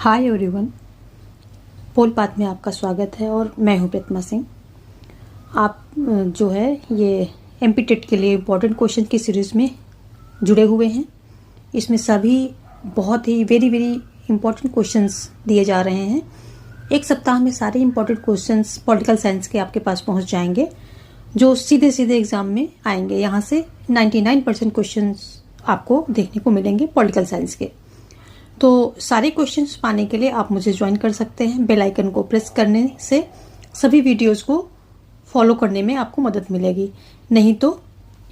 Hi everyone, पोल path में आपका स्वागत है और मैं हूं प्रतिमा सिंह। आप जो है ये एमपी के लिए इम्पोर्टेंट क्वेश्चन की सीरीज़ में जुड़े हुए हैं। इसमें सभी बहुत ही वेरी इम्पोर्टेंट क्वेश्चंस दिए जा रहे हैं। एक सप्ताह में सारे इम्पोर्टेंट क्वेश्चंस पॉलिटिकल साइंस के आपके पास पहुंच जाएंगे, जो सीधे एग्जाम में आएंगे। यहाँ से 99% क्वेश्चंस आपको देखने को मिलेंगे पॉलिटिकल साइंस के। तो सारे क्वेश्चंस पाने के लिए आप मुझे ज्वाइन कर सकते हैं। बेल आइकन को प्रेस करने से सभी वीडियोस को फॉलो करने में आपको मदद मिलेगी, नहीं तो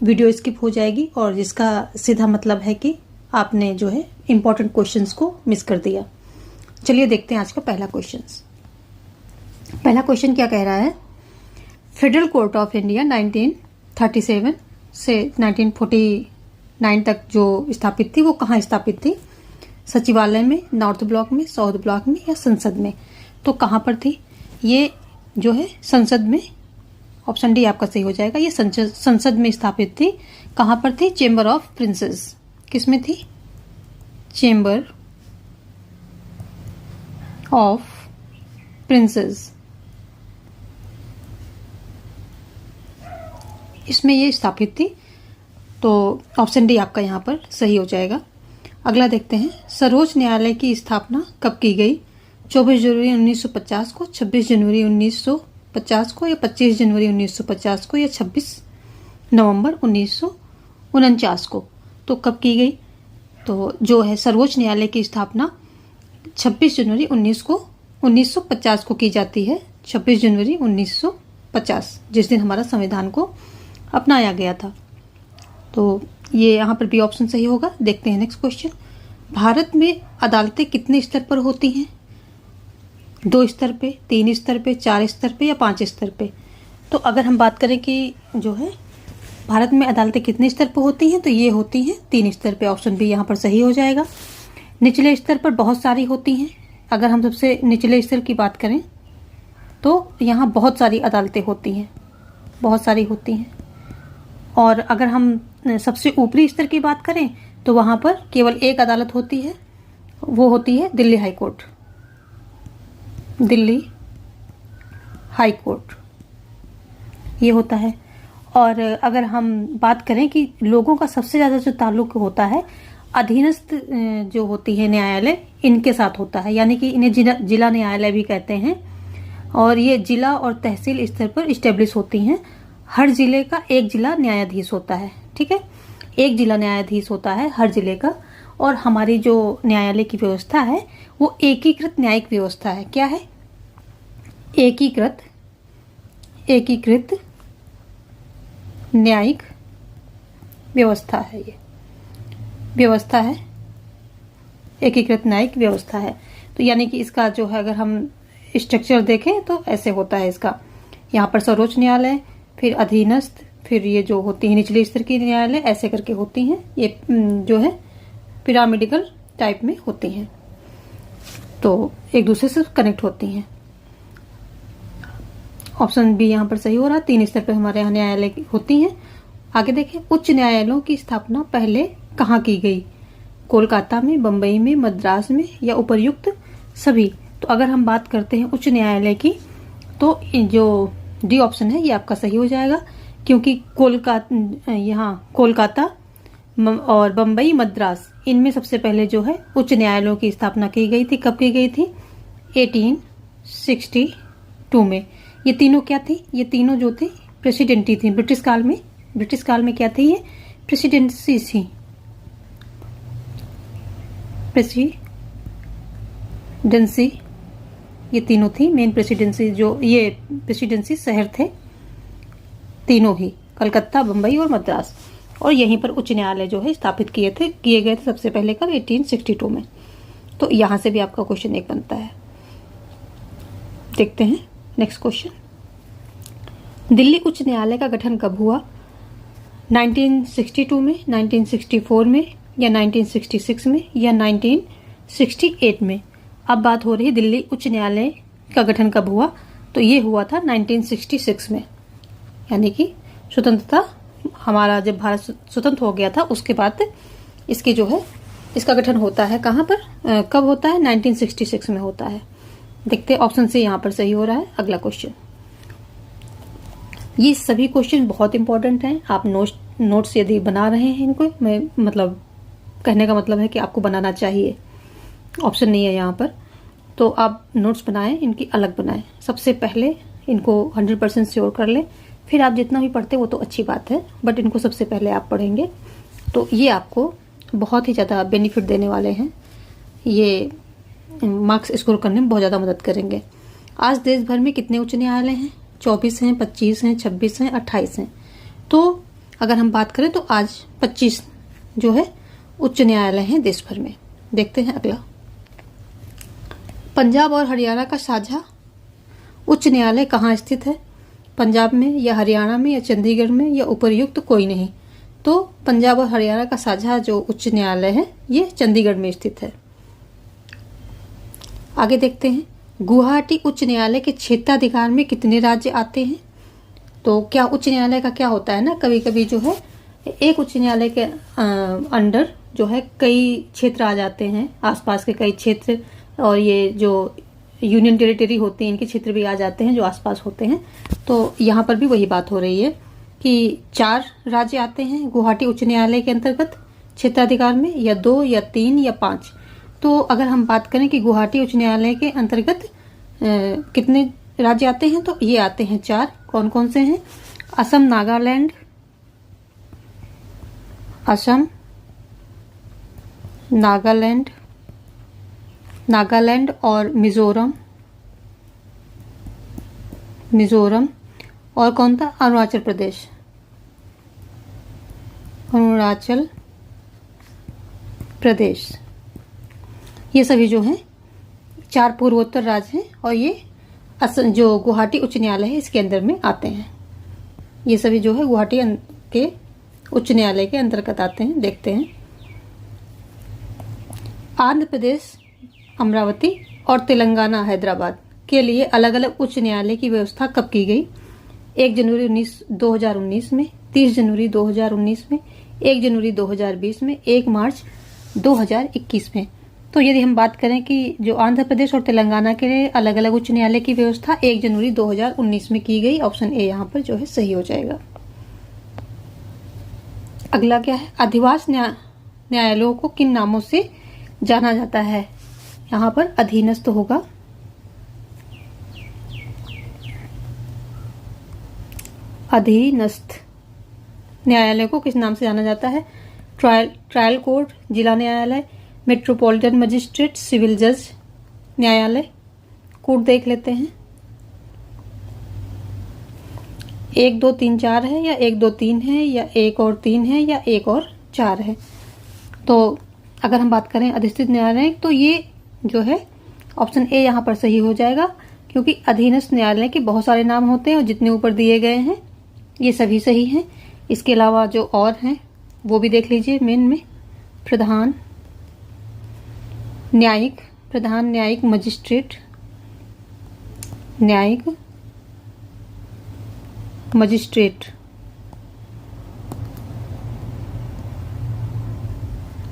वीडियो स्किप हो जाएगी और जिसका सीधा मतलब है कि आपने जो है इम्पोर्टेंट क्वेश्चंस को मिस कर दिया। चलिए देखते हैं आज का पहला क्वेश्चन। पहला क्वेश्चन क्या कह रहा है? फेडरल कोर्ट ऑफ इंडिया 1937 से 1949 तक जो स्थापित थी वो कहाँ स्थापित थी? सचिवालय में, नॉर्थ ब्लॉक में, साउथ ब्लॉक में या संसद में? तो कहाँ पर थी? ये जो है संसद में। ऑप्शन डी आपका सही हो जाएगा। ये संसद में स्थापित थी। कहाँ पर थी? Chamber of princess. किस में थी? चेंबर ऑफ प्रिंसेस, इसमें ये स्थापित थी। तो ऑप्शन डी आपका यहाँ पर सही हो जाएगा। अगला देखते हैं, सर्वोच्च न्यायालय की स्थापना कब की गई? 24 जनवरी 1950 को, 26 जनवरी 1950 को या 25 जनवरी 1950 को या 26 नवंबर 1949 को? तो कब की गई? तो जो है सर्वोच्च न्यायालय की स्थापना 26 जनवरी 1950 को की जाती है। 26 जनवरी 1950, जिस दिन हमारा संविधान को अपनाया गया था। तो ये यहाँ पर भी ऑप्शन सही होगा। देखते हैं नेक्स्ट क्वेश्चन। भारत में अदालतें कितने स्तर पर होती हैं? 2 स्तर पे, 3 स्तर पे, 4 स्तर पे या 5 स्तर पे? तो अगर हम बात करें कि जो है भारत में अदालतें कितने स्तर पर होती हैं, तो ये होती हैं 3 स्तर पे। ऑप्शन बी यहाँ पर सही हो जाएगा। निचले स्तर पर बहुत सारी होती हैं। अगर हम सबसे निचले स्तर की बात करें तो यहाँ बहुत सारी अदालतें होती हैं, बहुत सारी होती हैं। और अगर हम सबसे ऊपरी स्तर की बात करें तो वहां पर केवल एक अदालत होती है, वो होती है Delhi high court. Delhi high court ये होता है। और अगर हम बात करें कि लोगों का सबसे ज्यादा जो ताल्लुक होता है अधीनस्थ जो होती है न्यायालय, इनके साथ होता है, यानी कि इन्हें जिला न्यायालय भी कहते हैं। और ये जिला और तहसील स्तर पर इस्टेब्लिश होती हैं। हर जिले का एक जिला न्यायाधीश होता है, ठीक है, एक जिला न्यायाधीश होता है हर जिले का। और हमारी जो न्यायालय की व्यवस्था है वो एकीकृत न्यायिक व्यवस्था है। क्या है? एकीकृत न्यायिक व्यवस्था है। ये व्यवस्था है, एकीकृत न्यायिक व्यवस्था है। तो यानी कि इसका जो है अगर हम स्ट्रक्चर देखें तो ऐसे होता है इसका। यहाँ पर सर्वोच्च न्यायालय, फिर अधीनस्थ, फिर ये जो होती है निचले स्तर की न्यायालय, ऐसे करके होती हैं। ये जो है पिरामिडिकल टाइप में होती हैं, तो एक दूसरे से कनेक्ट होती हैं। ऑप्शन बी यहाँ पर सही हो रहा है। 3 स्तर पर हमारे यहाँ न्यायालय होती हैं। आगे देखें, उच्च न्यायालयों की स्थापना पहले कहाँ की गई? कोलकाता में, बंबई में, मद्रास में या उपर्युक्त सभी? तो अगर हम बात करते हैं उच्च न्यायालय की तो जो डी ऑप्शन है ये आपका सही हो जाएगा, क्योंकि कोलकाता और बंबई, मद्रास, इनमें सबसे पहले जो है उच्च न्यायालयों की स्थापना की गई थी। कब की गई थी? 1862 में। ये तीनों क्या थी? ये तीनों जो थे प्रेसिडेंटी थी। ब्रिटिश काल में क्या थी? ये प्रेसिडेंसी थी। प्रेसिडेंसी ये तीनों थी। मेन प्रेसिडेंसी जो ये प्रेसिडेंसी शहर थे तीनों ही, कलकत्ता, बंबई और मद्रास। और यहीं पर उच्च न्यायालय जो है स्थापित किए गए थे सबसे पहले कब? 1862 में। तो यहां से भी आपका क्वेश्चन एक बनता है। देखते हैं नेक्स्ट क्वेश्चन। दिल्ली उच्च न्यायालय का गठन कब हुआ? 1962 में, 1964 में या 1966 में या 1968 में? अब बात हो रही है दिल्ली उच्च न्यायालय का गठन कब हुआ? तो ये हुआ था 1966 में, यानी कि स्वतंत्रता, हमारा जब भारत स्वतंत्र हो गया था उसके बाद इसकी जो है इसका गठन होता है कहाँ पर, कब होता है, 1966 में होता है। देखते हैं ऑप्शन से यहाँ पर सही हो रहा है। अगला क्वेश्चन, ये सभी क्वेश्चन बहुत इंपॉर्टेंट हैं। आप नोट्स यदि बना रहे हैं इनको, मैं मतलब कहने का मतलब है कि आपको बनाना चाहिए, ऑप्शन नहीं है यहाँ पर, तो आप नोट्स बनाएं, इनकी अलग बनाएं। सबसे पहले इनको 100% श्योर कर लें, फिर आप जितना भी पढ़ते वो तो अच्छी बात है, बट इनको सबसे पहले आप पढ़ेंगे तो ये आपको बहुत ही ज़्यादा बेनिफिट देने वाले हैं। ये मार्क्स स्कोर करने में बहुत ज़्यादा मदद करेंगे। आज देश भर में कितने उच्च न्यायालय हैं? 24 हैं, 25 हैं, 26 हैं, 28 हैं। तो अगर हम बात करें तो आज 25 जो है उच्च न्यायालय हैं देश भर में। देखते हैं अगला, पंजाब और हरियाणा का साझा उच्च न्यायालय कहाँ स्थित है? पंजाब में या हरियाणा में या चंडीगढ़ में या उपर्युक्त कोई नहीं। तो पंजाब और हरियाणा का साझा जो उच्च न्यायालय है ये चंडीगढ़ में स्थित है। आगे देखते हैं, गुवाहाटी उच्च न्यायालय के क्षेत्राधिकार में कितने राज्य आते हैं? तो क्या उच्च न्यायालय का क्या होता है ना, कभी कभी जो है एक उच्च न्यायालय के अंडर जो है कई क्षेत्र आ जाते हैं, आसपास के कई क्षेत्र, और ये जो यूनियन टेरिटरी होती है इनके क्षेत्र भी आ जाते हैं जो आसपास होते हैं। तो यहाँ पर भी वही बात हो रही है कि 4 राज्य आते हैं गुवाहाटी उच्च न्यायालय के अंतर्गत क्षेत्राधिकार में, या 2 या 3 या 5। तो अगर हम बात करें कि गुवाहाटी उच्च न्यायालय के अंतर्गत कितने राज्य आते हैं, तो ये आते हैं 4। कौन कौन से हैं? असम, नागालैंड और मिजोरम और कौन था? अरुणाचल प्रदेश। ये सभी जो हैं 4 पूर्वोत्तर राज्य हैं और ये जो गुवाहाटी उच्च न्यायालय है इसके अंदर में आते हैं। ये सभी जो है गुवाहाटी के उच्च न्यायालय के अंतर्गत आते हैं। देखते हैं, आंध्र प्रदेश अमरावती और तेलंगाना हैदराबाद के लिए अलग अलग उच्च न्यायालय की व्यवस्था कब की गई? 1 जनवरी 2019 में, 30 जनवरी 2019 में, 1 जनवरी 2020 में, 1 मार्च 2021 में। तो यदि हम बात करें कि जो आंध्र प्रदेश और तेलंगाना के लिए अलग अलग उच्च न्यायालय की व्यवस्था 1 जनवरी 2019 में की गई, ऑप्शन ए यहाँ पर जो है सही हो जाएगा। अगला क्या है, अधिवास न्यायालयों को किन नामों से जाना जाता है? यहाँ पर अधीनस्थ होगा, अधीनस्थ न्यायालय को किस नाम से जाना जाता है? ट्रायल कोर्ट, जिला न्यायालय, मेट्रोपॉलिटन मजिस्ट्रेट, सिविल जज न्यायालय। कोर्ट देख लेते हैं, 1 2 3 4 है या 1 2 3 है या 1 और 3 है या 1 और 4 है। तो अगर हम बात करें अधिष्ठित न्यायालय, तो ये जो है ऑप्शन ए यहाँ पर सही हो जाएगा, क्योंकि अधीनस्थ न्यायालय के बहुत सारे नाम होते हैं और जितने ऊपर दिए गए हैं ये सभी सही हैं। इसके अलावा जो और हैं वो भी देख लीजिए। मेन में प्रधान न्यायिक मजिस्ट्रेट,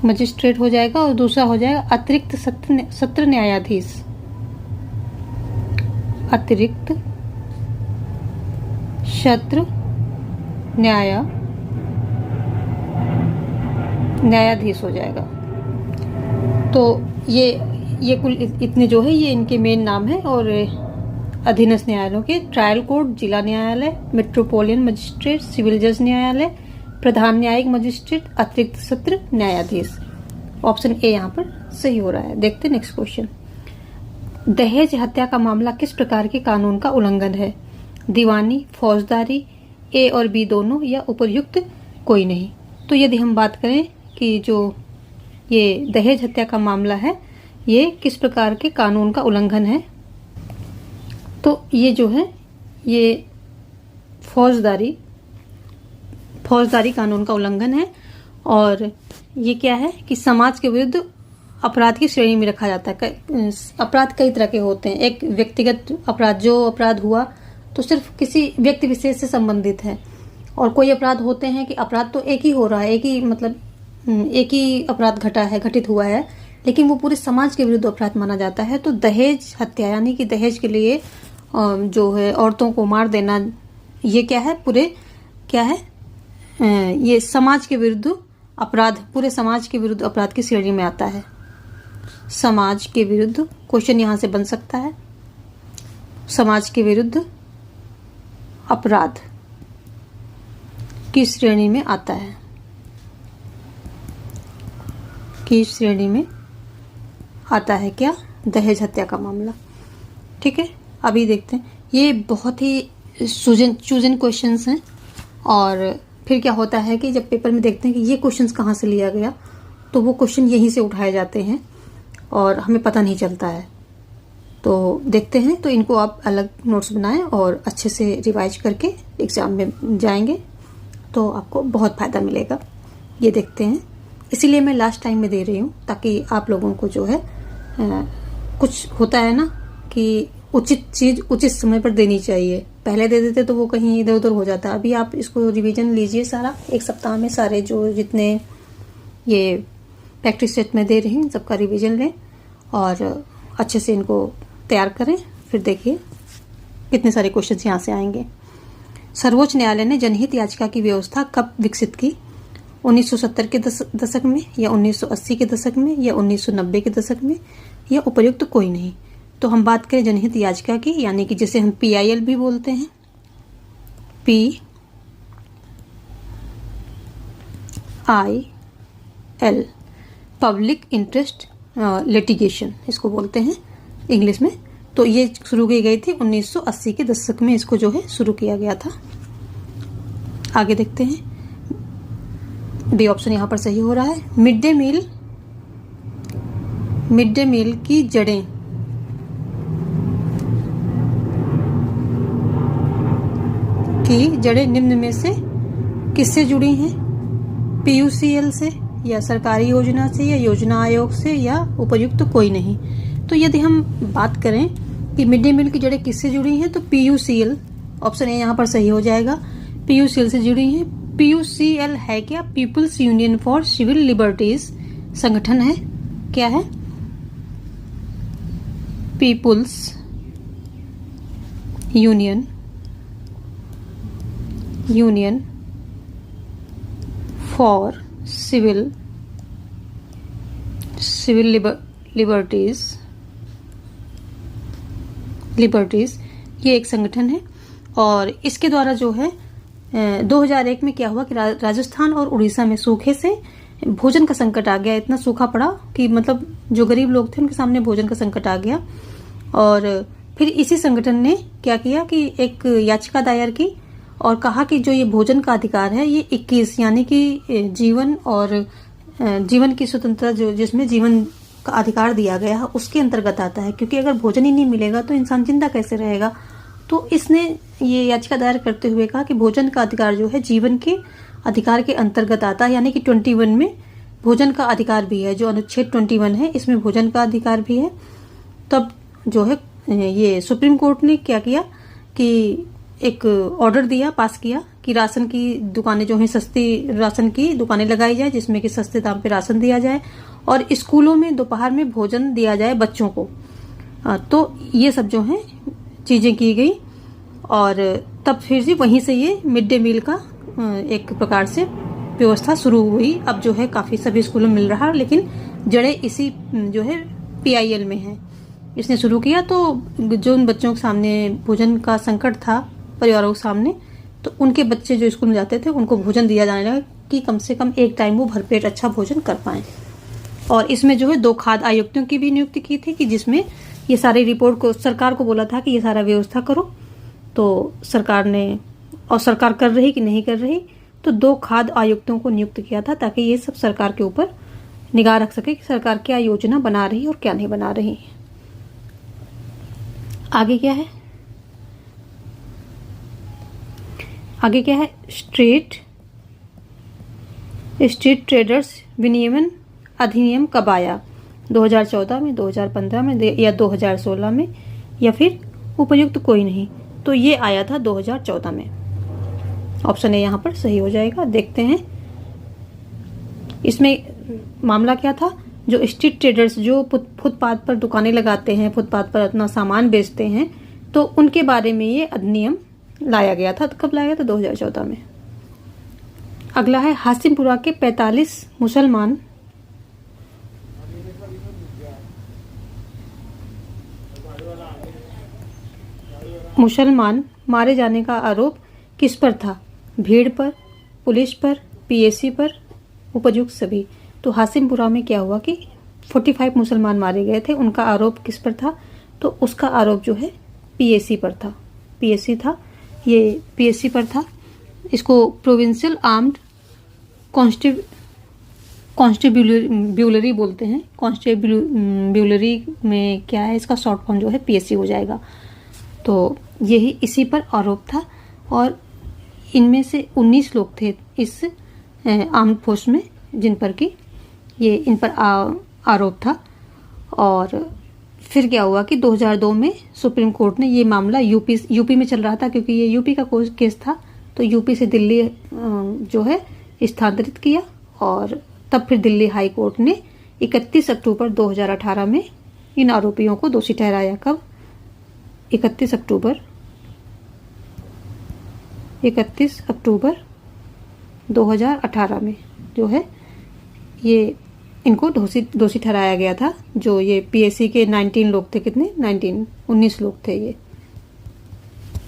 मजिस्ट्रेट हो जाएगा, और दूसरा हो जाएगा अतिरिक्त सत्र न्यायाधीश, अतिरिक्त सत्र न्यायाधीश हो जाएगा। तो ये कुल इतने जो है ये इनके मेन नाम है। और अधीनस्थ न्यायालयों के ट्रायल कोर्ट, जिला न्यायालय, मेट्रोपोलिटन मजिस्ट्रेट, सिविल जज न्यायालय, प्रधान न्यायिक मजिस्ट्रेट, अतिरिक्त सत्र न्यायाधीश। ऑप्शन ए यहाँ पर सही हो रहा है। देखते हैं नेक्स्ट क्वेश्चन, दहेज हत्या का मामला किस प्रकार के कानून का उल्लंघन है? दीवानी, फौजदारी, ए और बी दोनों, या उपर्युक्त कोई नहीं। तो यदि हम बात करें कि जो ये दहेज हत्या का मामला है ये किस प्रकार के कानून का उल्लंघन है, तो ये जो है ये फौजदारी कानून का उल्लंघन है। और ये क्या है कि समाज के विरुद्ध अपराध की श्रेणी में रखा जाता है। अपराध कई तरह के होते हैं। एक व्यक्तिगत अपराध, जो अपराध हुआ तो सिर्फ किसी व्यक्ति विशेष से संबंधित है, और कोई अपराध होते हैं कि अपराध तो एक ही हो रहा है, एक ही मतलब एक ही अपराध घटित हुआ है, लेकिन वो पूरे समाज के विरुद्ध अपराध माना जाता है। तो दहेज हत्या यानी कि दहेज के लिए जो है औरतों को मार देना, ये क्या है, ये समाज के विरुद्ध अपराध, पूरे समाज के विरुद्ध अपराध की श्रेणी में आता है। समाज के विरुद्ध, क्वेश्चन यहां से बन सकता है, समाज के विरुद्ध अपराध की श्रेणी में आता है, की श्रेणी में आता है क्या, दहेज हत्या का मामला। ठीक है, अभी देखते हैं। ये बहुत ही चूजन क्वेश्चंस हैं, और फिर क्या होता है कि जब पेपर में देखते हैं कि ये क्वेश्चंस कहाँ से लिया गया, तो वो क्वेश्चन यहीं से उठाए जाते हैं और हमें पता नहीं चलता है। तो देखते हैं, तो इनको आप अलग नोट्स बनाएं और अच्छे से रिवाइज करके एग्जाम में जाएंगे तो आपको बहुत फायदा मिलेगा। ये देखते हैं, इसीलिए मैं लास्ट टाइम में दे रही हूँ, ताकि आप लोगों को जो है कुछ होता है ना कि उचित चीज उचित समय पर देनी चाहिए। पहले दे देते तो वो कहीं इधर उधर हो जाता। अभी आप इसको रिवीजन लीजिए सारा, एक सप्ताह में सारे जो जितने ये प्रैक्टिस सेट में दे रही हूँ सबका रिवीजन लें और अच्छे से इनको तैयार करें। फिर देखिए कितने सारे क्वेश्चन यहाँ से आएंगे। सर्वोच्च न्यायालय ने जनहित याचिका की व्यवस्था कब विकसित की? 1970 के दशक में, या 1980 के दशक में, या 1990 के दशक में, या उपर्युक्त कोई नहीं। तो हम बात करें जनहित याचिका की, यानी कि जिसे हम PIL भी बोलते हैं, PIL, पब्लिक इंटरेस्ट लिटिगेशन इसको बोलते हैं इंग्लिश में। तो ये शुरू की गई थी 1980 के दशक में, इसको जो है शुरू किया गया था। आगे देखते हैं, बी ऑप्शन यहां पर सही हो रहा है। मिड डे मील की जड़ें निम्न में से किससे जुड़ी हैं? PUCL से, या सरकारी योजना से, या योजना आयोग से, या उपर्युक्त कोई नहीं। तो यदि हम बात करें कि मिड डे मील की जड़ें किससे जुड़ी हैं, तो PUCL, ऑप्शन ए यहाँ पर सही हो जाएगा। PUCL से जुड़ी हैं। PUCL है क्या? People's Union for Civil Liberties संगठन है। क्या है? People's Union for Civil Liberties ये एक संगठन है। और इसके द्वारा जो है 2001 में क्या हुआ कि राजस्थान और उड़ीसा में सूखे से भोजन का संकट आ गया। इतना सूखा पड़ा कि मतलब जो गरीब लोग थे उनके सामने भोजन का संकट आ गया। और फिर इसी संगठन ने क्या किया कि एक याचिका दायर की और कहा कि जो ये भोजन का अधिकार है ये 21 यानी कि जीवन और जीवन की स्वतंत्रता, जो जिसमें जीवन का अधिकार दिया गया है उसके अंतर्गत आता है। क्योंकि अगर भोजन ही नहीं मिलेगा तो इंसान जिंदा कैसे रहेगा। तो इसने ये याचिका दायर करते हुए कहा कि भोजन का अधिकार जो है जीवन के अधिकार के अंतर्गत आता है। यानी कि 21 में भोजन का अधिकार भी है, जो अनुच्छेद 21 है इसमें भोजन का अधिकार भी है। तब जो है ये सुप्रीम कोर्ट ने क्या किया कि एक ऑर्डर दिया, पास किया कि राशन की दुकानें जो है सस्ती राशन की दुकानें लगाई जाए, जिसमें कि सस्ते दाम पे राशन दिया जाए और स्कूलों में दोपहर में भोजन दिया जाए बच्चों को। तो ये सब जो है चीजें की गई और तब फिर से वहीं से ये मिड डे मील का एक प्रकार से व्यवस्था शुरू हुई। अब जो है काफी सभी स्कूलों में मिल रहा है, लेकिन जड़ें इसी जो है PIL में है। इसने शुरू किया तो जो उन बच्चों के सामने भोजन का संकट था परिवारों के सामने, तो उनके बच्चे जो स्कूल में जाते थे उनको भोजन दिया जाने लगा कि कम से कम एक टाइम वो भरपेट अच्छा भोजन कर पाए। और इसमें जो है 2 खाद्य आयुक्तों की भी नियुक्ति की थी कि जिसमें ये सारी रिपोर्ट को सरकार को बोला था कि ये सारा व्यवस्था करो। तो सरकार ने, और सरकार कर रही कि नहीं कर रही, तो 2 खाद्य आयुक्तों को नियुक्त किया था ताकि ये सब सरकार के ऊपर निगाह रख सके कि सरकार क्या योजना बना रही है और क्या नहीं बना रही। आगे क्या है? आगे क्या है? स्ट्रीट ट्रेडर्स विनियमन अधिनियम कब आया? 2014 में, 2015 में, या 2016 में, या फिर उपयुक्त कोई नहीं। तो ये आया था 2014 में। ऑप्शन ए यहाँ पर सही हो जाएगा। देखते हैं इसमें मामला क्या था, जो स्ट्रीट ट्रेडर्स जो फुटपाथ पर दुकानें लगाते हैं, फुटपाथ पर अपना सामान बेचते हैं, तो उनके बारे में ये अधिनियम लाया गया था। कब लाया गया था? 2014 में। अगला है हासिमपुरा के 45 मुसलमान मारे जाने का आरोप किस पर था? भीड़ पर, पुलिस पर, पीएसी पर, उपयुक्त सभी। तो हासिमपुरा में क्या हुआ कि 45 मुसलमान मारे गए थे। उनका आरोप किस पर था? तो उसका आरोप जो है पीएसी पर था। पीएसी था, ये पीएसी पर था। इसको प्रोविंशियल आर्म्ड कॉन्स्टेब्यूलरी बोलते हैं। कॉन्स्टेब्यूलरी में क्या है, इसका शॉर्ट फॉर्म जो है पीएसी हो जाएगा। तो यही इसी पर आरोप था और इनमें से 19 लोग थे इस आर्म्ड फोर्स में जिन पर कि ये इन पर आरोप था। और फिर क्या हुआ कि 2002 में सुप्रीम कोर्ट ने ये मामला यूपी में चल रहा था, क्योंकि ये यूपी का केस था, तो यूपी से दिल्ली जो है स्थानांतरित किया। और तब फिर दिल्ली हाई कोर्ट ने 31 अक्टूबर 2018 में इन आरोपियों को दोषी ठहराया। कब? 31 अक्टूबर 2018 में जो है ये इनको दोषी ठहराया गया था। जो ये पीएससी के 19 लोग थे, कितने? 19 लोग थे। ये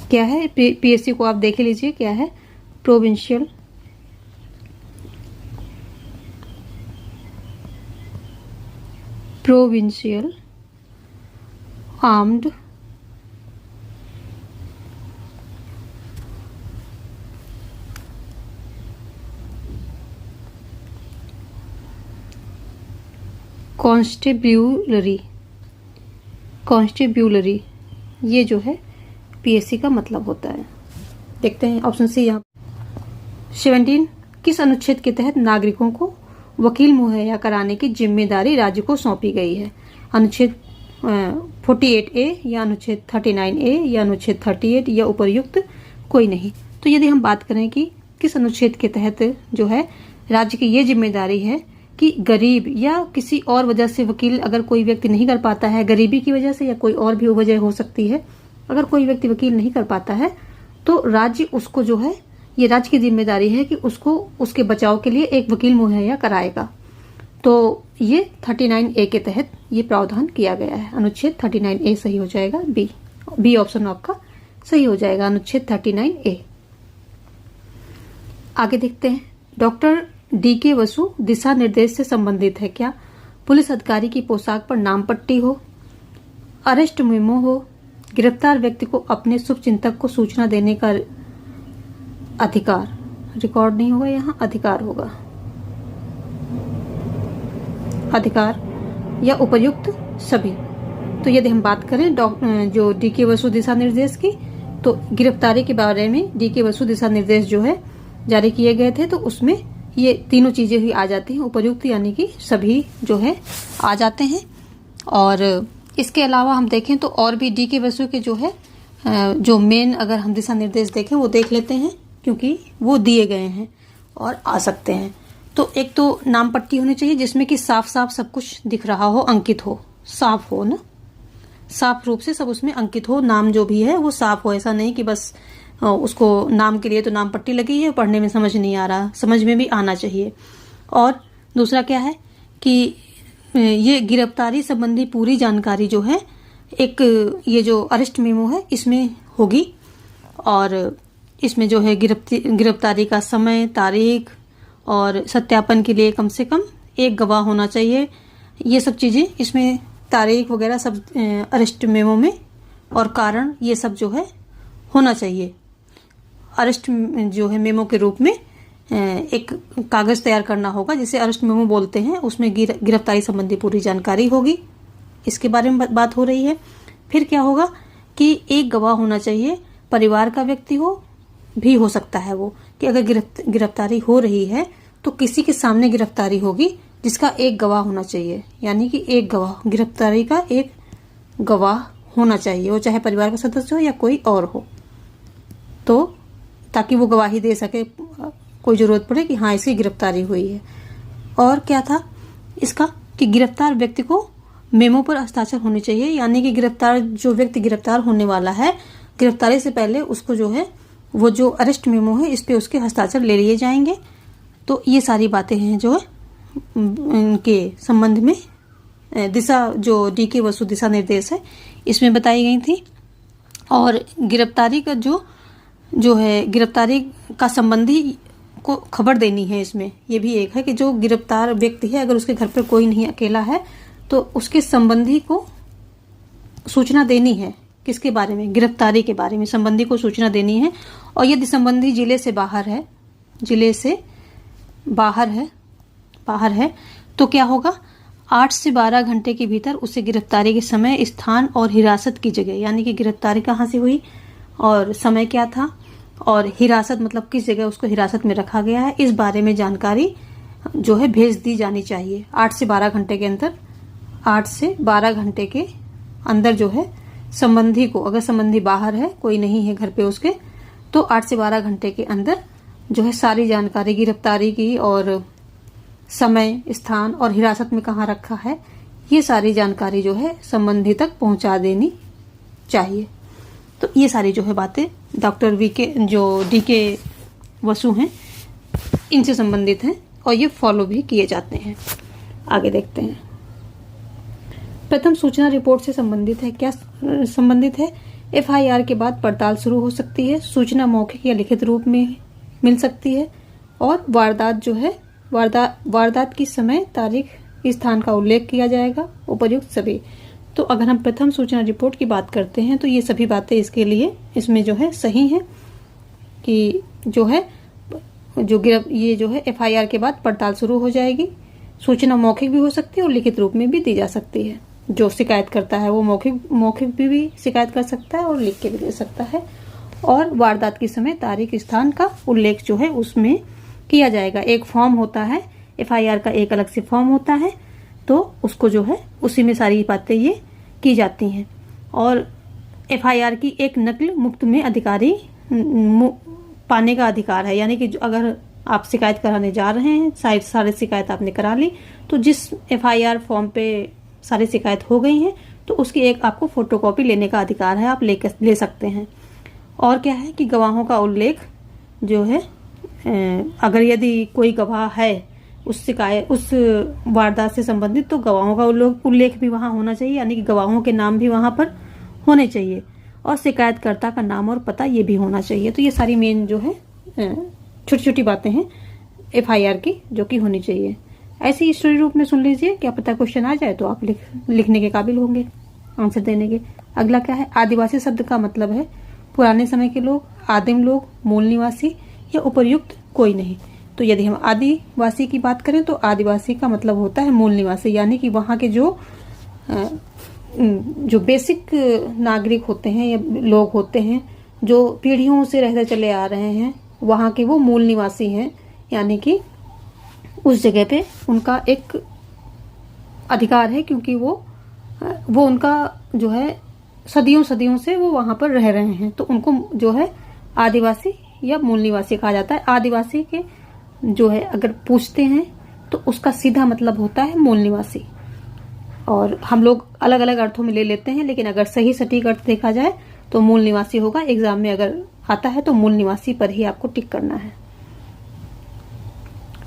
क्या है? पीएससी को आप देख लीजिए क्या है। प्रोविंशियल आर्म्ड कॉन्स्टेब्यूलरी ये जो है पीएससी का मतलब होता है। देखते हैं ऑप्शन सी यहाँ। 17 किस अनुच्छेद के तहत नागरिकों को वकील मुहैया कराने की जिम्मेदारी राज्य को सौंपी गई है? अनुच्छेद 48A या अनुच्छेद 39A या अनुच्छेद 38 या उपर्युक्त कोई नहीं। तो यदि हम बात करें कि किस अनुच्छेद के तहत जो है राज्य की ये जिम्मेदारी है कि गरीब या किसी और वजह से वकील अगर कोई व्यक्ति नहीं कर पाता है, गरीबी की वजह से या कोई और भी वजह हो सकती है, अगर कोई व्यक्ति वकील नहीं कर पाता है तो राज्य उसको जो है, ये राज्य की जिम्मेदारी है कि उसको उसके बचाव के लिए एक वकील मुहैया कराएगा। तो ये 39A के तहत ये प्रावधान किया गया है। अनुच्छेद 39A सही हो जाएगा। बी ऑप्शन आपका सही हो जाएगा, अनुच्छेद 39A। आगे देखते हैं। डॉक्टर DK बसु दिशा निर्देश से संबंधित है क्या? पुलिस अधिकारी की पोशाक पर नाम पट्टी हो, अरेस्ट मेमो हो, गिरफ्तार व्यक्ति को अपने शुभचिंतक को सूचना देने का अधिकार। रिकॉर्ड नहीं होगा यहाँ, अधिकार होगा। अधिकार या उपयुक्त सभी। तो यदि हम बात करें जो DK बसु दिशा निर्देश की, तो गिरफ्तारी के बारे में DK बसु दिशा निर्देश जो है जारी किए गए थे, तो उसमें ये तीनों चीजें ही आ जाती हैं। उपयुक्त यानी कि सभी जो है आ जाते हैं। और इसके अलावा हम देखें तो और भी DK बसु के जो है जो मेन अगर हम दिशा निर्देश देखें वो देख लेते हैं, क्योंकि वो दिए गए हैं और आ सकते हैं। तो एक तो नाम पट्टी होनी चाहिए जिसमें कि साफ साफ सब कुछ दिख रहा हो, अंकित हो, साफ हो ना, साफ रूप से सब उसमें अंकित हो। नाम जो भी है वो साफ हो, ऐसा नहीं कि बस उसको नाम के लिए तो नाम पट्टी लगी है, पढ़ने में समझ नहीं आ रहा, समझ में भी आना चाहिए। और दूसरा क्या है कि ये गिरफ्तारी संबंधी पूरी जानकारी जो है एक ये जो अरेस्ट मेमो है इसमें होगी। और इसमें जो है गिरफ्तारी का समय, तारीख और सत्यापन के लिए कम से कम एक गवाह होना चाहिए। ये सब चीजें इसमें, तारीख वगैरह सब अरेस्ट मेमो में, और कारण ये सब जो है होना चाहिए। अरेस्ट जो है मेमो के रूप में एक कागज तैयार करना होगा जिसे अरेस्ट मेमो बोलते हैं। उसमें गिरफ्तारी संबंधी पूरी जानकारी होगी, इसके बारे में बात हो रही है। फिर क्या होगा कि एक गवाह होना चाहिए, परिवार का व्यक्ति भी हो सकता है वो, कि अगर गिरफ्तारी हो रही है तो किसी के सामने गिरफ्तारी होगी जिसका एक गवाह होना चाहिए। यानी कि एक गवाह, गिरफ्तारी का एक गवाह होना चाहिए, वो चाहे परिवार का सदस्य हो या कोई और हो, तो ताकि वो गवाही दे सके, कोई जरूरत पड़े कि हाँ इसकी गिरफ्तारी हुई है। और क्या था इसका कि गिरफ्तार व्यक्ति को मेमो पर हस्ताक्षर होने चाहिए, यानी कि गिरफ्तार जो व्यक्ति गिरफ्तार होने वाला है, गिरफ्तारी से पहले उसको जो है वो जो अरेस्ट मेमो है इस पे उसके हस्ताक्षर ले लिए जाएंगे। तो ये सारी बातें हैं जो है इनके संबंध में दिशा जो डीके वसु दिशा निर्देश है इसमें बताई गई थी। और गिरफ्तारी का जो है गिरफ्तारी का संबंधी को खबर देनी है, इसमें ये भी एक है कि जो गिरफ्तार व्यक्ति है अगर उसके घर पर कोई नहीं अकेला है तो उसके संबंधी को सूचना देनी है। किसके बारे में? गिरफ्तारी के बारे में संबंधी को सूचना देनी है। और यदि संबंधी जिले से बाहर है, जिले से बाहर है तो क्या होगा, 8 से 12 घंटे के भीतर उसे गिरफ्तारी के समय, स्थान और हिरासत की जगह, यानी कि गिरफ्तारी कहाँ से हुई और समय क्या था और हिरासत मतलब किस जगह उसको हिरासत में रखा गया है, इस बारे में जानकारी जो है भेज दी जानी चाहिए 8 से 12 घंटे के अंदर। 8 से 12 घंटे के अंदर जो है संबंधी को, अगर संबंधी बाहर है, कोई नहीं है घर पे उसके, तो 8 से 12 घंटे के अंदर जो है सारी जानकारी गिरफ्तारी की और समय, स्थान और हिरासत में कहाँ रखा है, ये सारी जानकारी जो है संबंधी तक पहुंचा देनी चाहिए। तो ये सारी जो है बातें डॉक्टर वीके जो डीके वसु हैं इनसे संबंधित हैं और ये फॉलो भी किए जाते हैं। आगे देखते हैं। प्रथम सूचना रिपोर्ट से संबंधित है। क्या संबंधित है? एफआईआर के बाद पड़ताल शुरू हो सकती है, सूचना मौखिक या लिखित रूप में मिल सकती है और वारदात जो है वारदात की समय, तारीख, स्थान का उल्लेख किया जाएगा, उपर्युक्त सभी। तो अगर हम प्रथम सूचना रिपोर्ट की बात करते हैं तो ये सभी बातें इसके लिए इसमें जो है सही है कि जो है ये जो है एफआईआर के बाद पड़ताल शुरू हो जाएगी। सूचना मौखिक भी हो सकती है और लिखित रूप में भी दी जा सकती है। जो शिकायत करता है वो मौखिक भी शिकायत कर सकता है और लिख के भी दे सकता है। और वारदात के समय, तारीख, स्थान का उल्लेख जो है उसमें किया जाएगा। एक फॉर्म होता है एफआईआर का, एक अलग से फॉर्म होता है, तो उसको जो है उसी में सारी बातें ये की जाती हैं। और एफआईआर की एक नकल मुफ्त में अधिकारी पाने का अधिकार है, यानी कि अगर आप शिकायत कराने जा रहे हैं, सारी शिकायत आपने करा ली, तो जिस एफआईआर फॉर्म पे सारी शिकायत हो गई है तो उसकी एक आपको फोटोकॉपी लेने का अधिकार है, आप ले सकते हैं। और क्या है कि गवाहों का उल्लेख जो है, अगर यदि कोई गवाह है उस वारदात से संबंधित, तो गवाहों का उल्लेख भी वहां होना चाहिए, यानी कि गवाहों के नाम भी वहां पर होने चाहिए और शिकायतकर्ता का नाम और पता ये भी होना चाहिए। तो ये सारी मेन जो है छोटी छोटी बातें हैं एफआईआर की जो कि होनी चाहिए। ऐसे ही स्टोरी रूप में सुन लीजिए, क्या पता क्वेश्चन आ जाए तो आप लिखने के काबिल होंगे, आंसर देने के। अगला क्या है? आदिवासी शब्द का मतलब है पुराने समय के लोग, आदिम लोग, मूल निवासी या उपर्युक्त कोई नहीं। तो यदि हम आदिवासी की बात करें तो आदिवासी का मतलब होता है मूल निवासी, यानी कि वहां के जो बेसिक नागरिक होते हैं या लोग होते हैं जो पीढ़ियों से रहते चले आ रहे हैं, वहां के वो मूल निवासी हैं, यानी कि उस जगह पे उनका एक अधिकार है, क्योंकि वो उनका जो है सदियों से वो वहां पर रह रहे हैं, तो उनको जो है आदिवासी या मूल निवासी कहा जाता है। आदिवासी के जो है अगर पूछते हैं तो उसका सीधा मतलब होता है मूल निवासी, और हम लोग अलग अलग अर्थों में ले लेते हैं, लेकिन अगर सही सटीक अर्थ देखा जाए तो मूल निवासी होगा। एग्जाम में अगर आता है तो मूल निवासी पर ही आपको टिक करना है।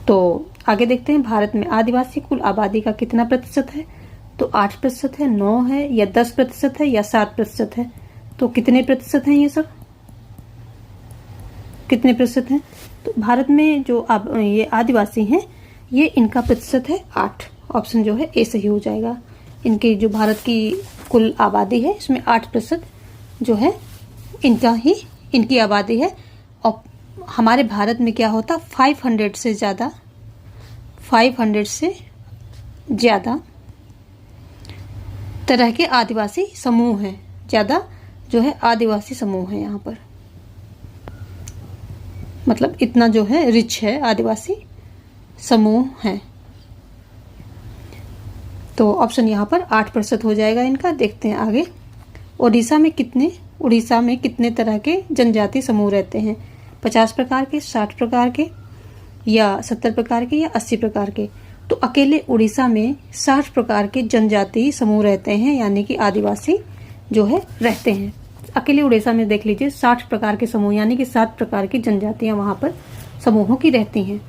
तो आगे देखते हैं, भारत में आदिवासी कुल आबादी का कितना प्रतिशत है? तो 8% है, 9 है या 10% है या 7% है? तो कितने प्रतिशत हैं ये सब? कितने प्रतिशत हैं? तो भारत में जो ये आदिवासी हैं, ये इनका प्रतिशत है 8। ऑप्शन जो है ए सही हो जाएगा। इनकी जो भारत की कुल आबादी है इसमें 8% जो है इनकी आबादी है। और हमारे भारत में क्या होता, 500 से ज्यादा तरह के आदिवासी समूह हैं, ज्यादा जो है आदिवासी समूह है यहाँ पर, मतलब इतना जो है रिच है आदिवासी समूह है। तो ऑप्शन यहाँ पर 8% हो जाएगा इनका। देखते हैं आगे, उड़ीसा में कितने तरह के जनजाति समूह रहते हैं? 50 प्रकार के, 60 प्रकार के या 70 प्रकार के या 80 प्रकार के? तो अकेले उड़ीसा में 60 प्रकार के जनजातीय समूह रहते हैं, यानी कि आदिवासी जो है रहते हैं। अकेले उड़ीसा में देख लीजिए 60 प्रकार के समूह, यानी कि 7 प्रकार की जनजातियां वहां पर समूहों की रहती हैं।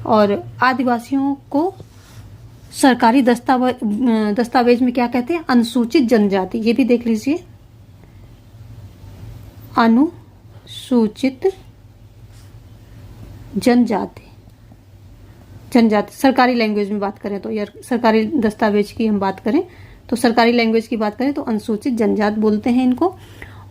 और आदिवासियों को सरकारी दस्तावेज में क्या कहते हैं? अनुसूचित जनजाति। ये भी देख लीजिए, अनुसूचित जनजाति। सरकारी लैंग्वेज में बात करें तो, या सरकारी दस्तावेज की हम बात करें तो, सरकारी लैंग्वेज की बात करें तो अनुसूचित जनजाति बोलते हैं इनको।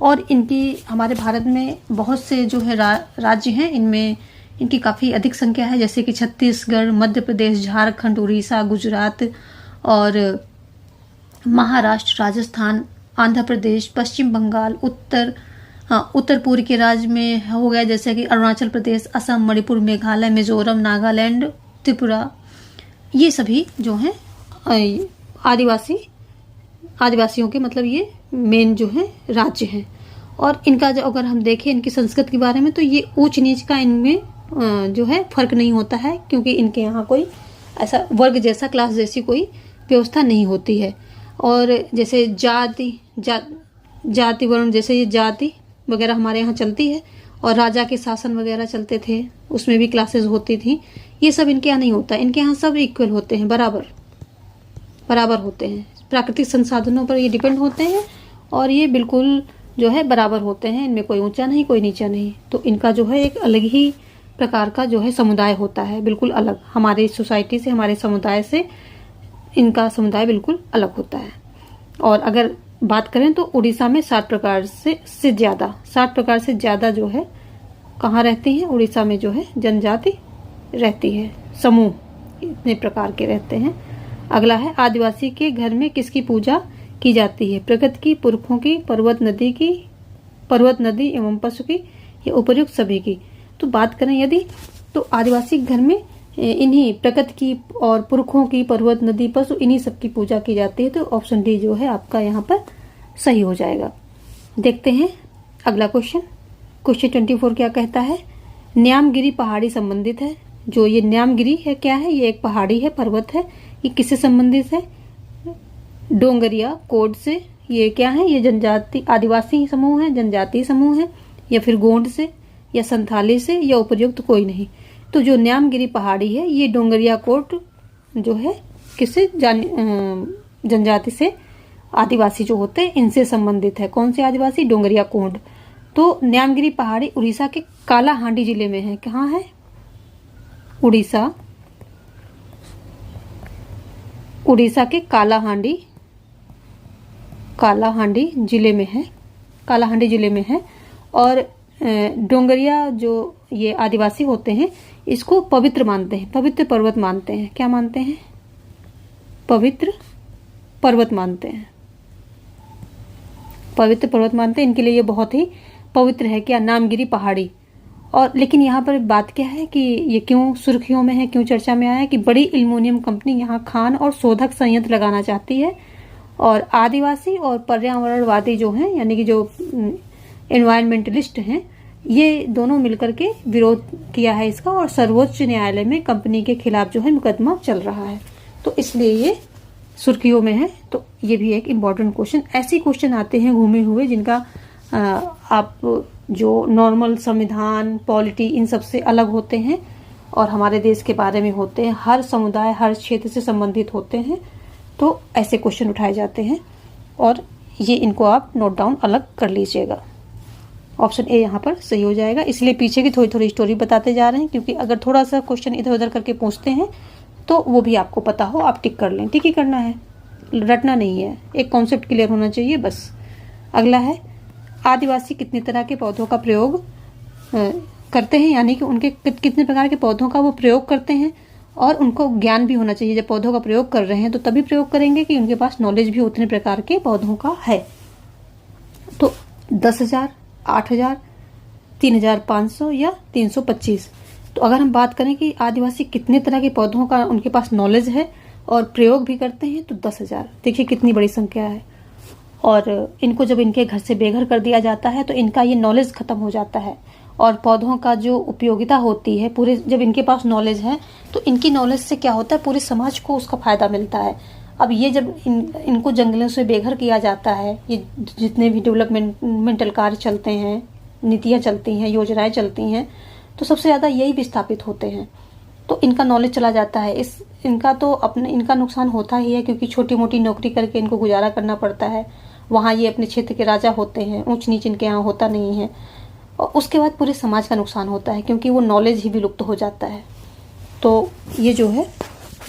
और इनकी हमारे भारत में बहुत से जो है राज्य हैं, इनमें इनकी काफ़ी अधिक संख्या है, जैसे कि छत्तीसगढ़, मध्य प्रदेश, झारखंड, उड़ीसा, गुजरात और महाराष्ट्र, राजस्थान, आंध्र प्रदेश, पश्चिम बंगाल, उत्तर पूर्व के राज्य में हो गया, जैसे कि अरुणाचल प्रदेश, असम, मणिपुर, मेघालय, मिजोरम, नागालैंड, त्रिपुरा। ये सभी जो हैं आदिवासियों के मतलब ये मेन जो है राज्य हैं। और इनका जो अगर हम देखें इनकी संस्कृति के बारे में, तो ये ऊंच नीच का इनमें जो है फर्क नहीं होता है, क्योंकि इनके यहाँ कोई ऐसा वर्ग जैसा, क्लास जैसी कोई व्यवस्था नहीं होती है। और जैसे जाति वर्ण, जैसे ये जाति वगैरह हमारे यहाँ चलती है, और राजा के शासन वगैरह चलते थे, उसमें भी क्लासेस होती थी। ये सब इनके यहाँ नहीं होता। इनके यहाँ सब इक्वल होते हैं, बराबर होते हैं। प्राकृतिक संसाधनों पर ये डिपेंड होते हैं, और ये बिल्कुल जो है बराबर होते हैं। इनमें कोई ऊंचा नहीं, कोई नीचा नहीं। तो इनका जो है एक अलग ही प्रकार का जो है समुदाय होता है, बिल्कुल अलग। हमारे सोसाइटी से, हमारे समुदाय से इनका समुदाय बिल्कुल अलग होता है। और अगर बात करें तो उड़ीसा में 60 प्रकार से ज्यादा जो है कहाँ रहती हैं? उड़ीसा में जो है जनजाति रहती है, समूह इतने प्रकार के रहते हैं। अगला है, आदिवासी के घर में किसकी पूजा की जाती है? प्रकृति की, पुरखों की, पर्वत नदी एवं पशु की, या उपर्युक्त सभी की। तो बात करें यदि, तो आदिवासी घर में इन्हीं प्रकृति की और पुरखों की, पर्वत नदी, पशु, इन्हीं सब की पूजा की जाती है। तो ऑप्शन डी जो है आपका यहाँ पर सही हो जाएगा। देखते हैं अगला क्वेश्चन 24 क्या कहता है? न्यामगिरी पहाड़ी संबंधित है। जो ये न्यामगिरी है क्या है? ये एक पहाड़ी है, पर्वत है। ये किससे संबंधित है? डोंगरिया कोड से। ये क्या है? ये जनजाति आदिवासी समूह है, जनजातीय समूह है, या फिर गोंड से, या संथाली से, या उपयुक्त कोई नहीं। तो जो न्यामगिरी पहाड़ी है, ये डोंगरिया कोट जो है किससे जनजाति से, आदिवासी जो होते हैं इनसे संबंधित है। कौन से आदिवासी? डोंगरिया कोंड। तो न्यामगिरी पहाड़ी उड़ीसा के कालाहांडी जिले में है। कहाँ है? उड़ीसा के कालाहांडी जिले में है। और डोंगरिया जो ये आदिवासी होते हैं इसको पवित्र मानते हैं, पवित्र पर्वत मानते हैं। क्या मानते हैं? पवित्र पर्वत मानते हैं, पवित्र पर्वत मानते हैं। इनके लिए ये बहुत ही पवित्र है। क्या? न्यामगिरी पहाड़ी। और लेकिन यहाँ पर बात क्या है कि ये क्यों सुर्खियों में है, क्यों चर्चा में आया है कि बड़ी एल्युमिनियम कंपनी यहाँ खान और शोधक संयंत्र लगाना चाहती है, और आदिवासी और पर्यावरणवादी जो हैं, यानी कि जो एनवायरमेंटलिस्ट हैं, ये दोनों मिलकर के विरोध किया है इसका, और सर्वोच्च न्यायालय में कंपनी के खिलाफ जो है मुकदमा चल रहा है। तो इसलिए ये सुर्खियों में है। तो ये भी एक इम्पॉर्टेंट क्वेश्चन। ऐसे क्वेश्चन आते हैं घूमे हुए जिनका आप जो नॉर्मल संविधान, पॉलिटी, इन सब से अलग होते हैं और हमारे देश के बारे में होते हैं, हर समुदाय, हर क्षेत्र से संबंधित होते हैं। तो ऐसे क्वेश्चन उठाए जाते हैं, और ये इनको आप नोट डाउन अलग कर लीजिएगा। ऑप्शन ए यहाँ पर सही हो जाएगा। इसलिए पीछे की थोड़ी थोड़ी स्टोरी बताते जा रहे हैं, क्योंकि अगर थोड़ा सा क्वेश्चन इधर उधर करके पूछते हैं तो वो भी आपको पता हो, आप टिक कर लें। टिक ही करना है, रटना नहीं है, एक कॉन्सेप्ट क्लियर होना चाहिए बस। अगला है, आदिवासी कितने तरह के पौधों का प्रयोग करते हैं, यानी कि उनके कितने प्रकार के पौधों का वो प्रयोग करते हैं, और उनको ज्ञान भी होना चाहिए। जब पौधों का प्रयोग कर रहे हैं तो तभी प्रयोग करेंगे कि उनके पास नॉलेज भी उतने प्रकार के पौधों का है। तो 10,000, 8,000, 3,500 या 325। तो अगर हम बात करें कि आदिवासी कितने तरह के पौधों का उनके पास नॉलेज है और प्रयोग भी करते हैं, तो 10,000। देखिए कितनी बड़ी संख्या है। और इनको जब इनके घर से बेघर कर दिया जाता है तो इनका ये नॉलेज खत्म हो जाता है, और पौधों का जो उपयोगिता होती है पूरे, जब इनके पास नॉलेज है तो इनकी नॉलेज से क्या होता है, पूरे समाज को उसका फायदा मिलता है। अब ये जब इनको जंगलों से बेघर किया जाता है, ये जितने भी डेवलपमेंटल कार्य चलते हैं, नीतियाँ चलती हैं, योजनाएं चलती हैं, तो सबसे ज़्यादा यही विस्थापित होते हैं। तो इनका नॉलेज चला जाता है, इनका तो अपने इनका नुकसान होता ही है, क्योंकि छोटी मोटी नौकरी करके इनको गुजारा करना पड़ता है। वहाँ ये अपने क्षेत्र के राजा होते हैं, ऊंच नीच इनके यहाँ होता नहीं है। और उसके बाद पूरे समाज का नुकसान होता है, क्योंकि वो नॉलेज ही विलुप्त हो जाता है। तो ये जो है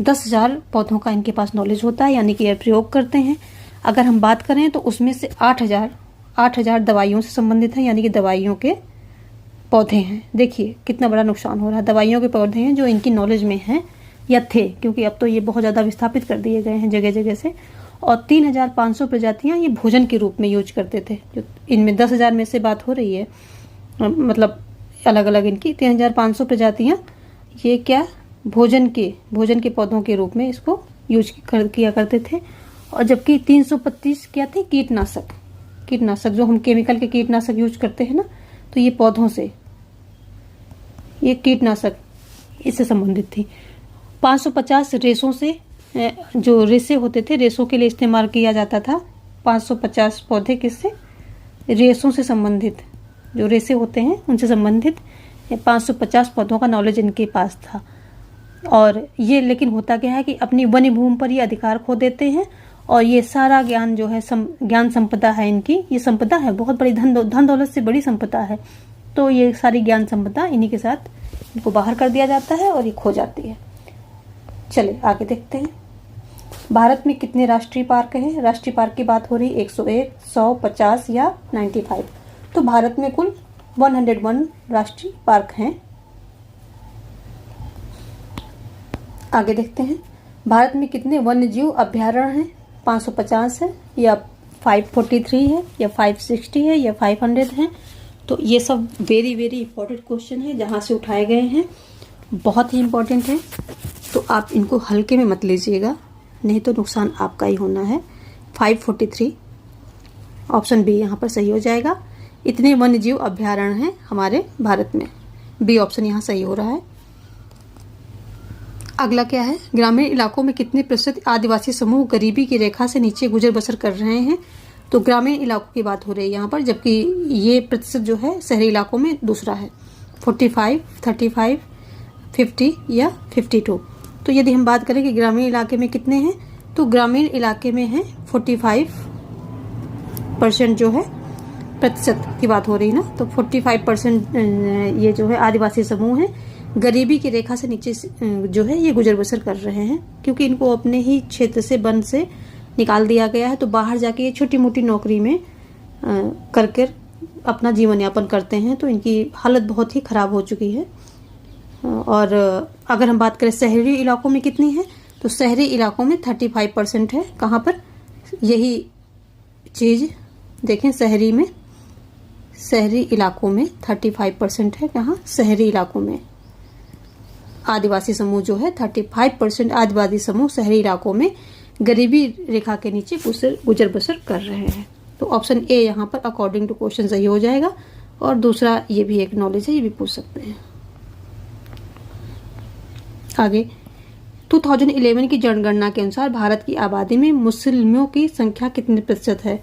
10,000 पौधों का इनके पास नॉलेज होता है, यानी कि ये प्रयोग करते हैं। अगर हम बात करें तो उसमें से 8,000 दवाइयों से संबंधित हैं, यानी कि दवाइयों के पौधे हैं। देखिए कितना बड़ा नुकसान हो रहा है। दवाइयों के पौधे हैं जो इनकी नॉलेज में हैं या थे, क्योंकि अब तो ये बहुत ज़्यादा विस्थापित कर दिए गए हैं जगह जगह से। और 3,500 प्रजातियां ये भोजन के रूप में यूज करते थे। जो इनमें 10,000 में से बात हो रही है, मतलब अलग अलग इनकी 3,500 प्रजातियां ये क्या भोजन के पौधों के रूप में इसको यूज किया करते थे। और जबकि 325 क्या थे, कीटनाशक जो हम केमिकल के कीटनाशक यूज करते हैं ना, तो ये पौधों से, ये कीटनाशक इससे संबंधित थी। 550 रेशों से, जो रेशे होते थे, रेशों के लिए इस्तेमाल किया जाता था। 550 पौधे किससे, रेशों से संबंधित, जो रेशे होते हैं उनसे संबंधित 550 पौधों का नॉलेज इनके पास था। और ये लेकिन होता क्या है कि अपनी वन्य भूमि पर ये अधिकार खो देते हैं, और ये सारा ज्ञान जो है ज्ञान संपदा है इनकी, ये संपदा है बहुत बड़ी, धन दौलत से बड़ी संपदा है। तो ये सारी ज्ञान संपदा इन्हीं के साथ इनको बाहर कर दिया जाता है और ये खो जाती है। चले आगे देखते हैं। भारत में कितने राष्ट्रीय पार्क हैं? राष्ट्रीय पार्क की बात हो रही 101, 100, 50 या 95। तो भारत में कुल 101 राष्ट्रीय पार्क हैं। आगे देखते हैं। भारत में कितने वन्य जीव अभ्यारण्य हैं? 550 है या 543 है या 560 है या 500 है? तो ये सब वेरी वेरी इंपॉर्टेंट क्वेश्चन है, जहां से उठाए गए हैं, बहुत ही इंपॉर्टेंट है। तो आप इनको हल्के में मत लीजिएगा, नहीं तो नुकसान आपका ही होना है। 543 ऑप्शन बी यहाँ पर सही हो जाएगा। इतने वन्य जीव अभ्यारण्य हैं हमारे भारत में, बी ऑप्शन यहाँ सही हो रहा है। अगला क्या है? ग्रामीण इलाकों में कितने प्रतिशत आदिवासी समूह गरीबी की रेखा से नीचे गुजर बसर कर रहे हैं? तो ग्रामीण इलाकों की बात हो रही है यहाँ पर, जबकि ये प्रतिशत जो है शहरी इलाकों में दूसरा है, 45, 35, 50 या 52। तो यदि हम बात करें कि ग्रामीण इलाके में कितने हैं, तो ग्रामीण इलाके में है 45% जो है प्रतिशत की बात हो रही है ना, तो 45% ये जो है आदिवासी समूह है गरीबी की रेखा से नीचे जो है ये गुजर बसर कर रहे हैं, क्योंकि इनको अपने ही क्षेत्र से, वन से निकाल दिया गया है। तो बाहर जाके ये छोटी मोटी नौकरी में कर अपना जीवन यापन करते हैं। तो इनकी हालत बहुत ही खराब हो चुकी है। और अगर हम बात करें शहरी इलाकों में कितनी है, तो शहरी इलाकों में 35% है। कहाँ पर? यही चीज देखें, शहरी इलाकों में 35% है। कहाँ? शहरी इलाकों में आदिवासी समूह जो है 35% आदिवासी समूह शहरी इलाकों में गरीबी रेखा के नीचे गुजर बसर कर रहे हैं। तो ऑप्शन ए यहाँ पर अकॉर्डिंग टू क्वेश्चन सही हो जाएगा। और दूसरा ये भी एक नॉलेज है, ये भी पूछ सकते हैं। आगे 2011 की जनगणना के अनुसार भारत की आबादी में मुस्लिमों की संख्या कितने प्रतिशत है?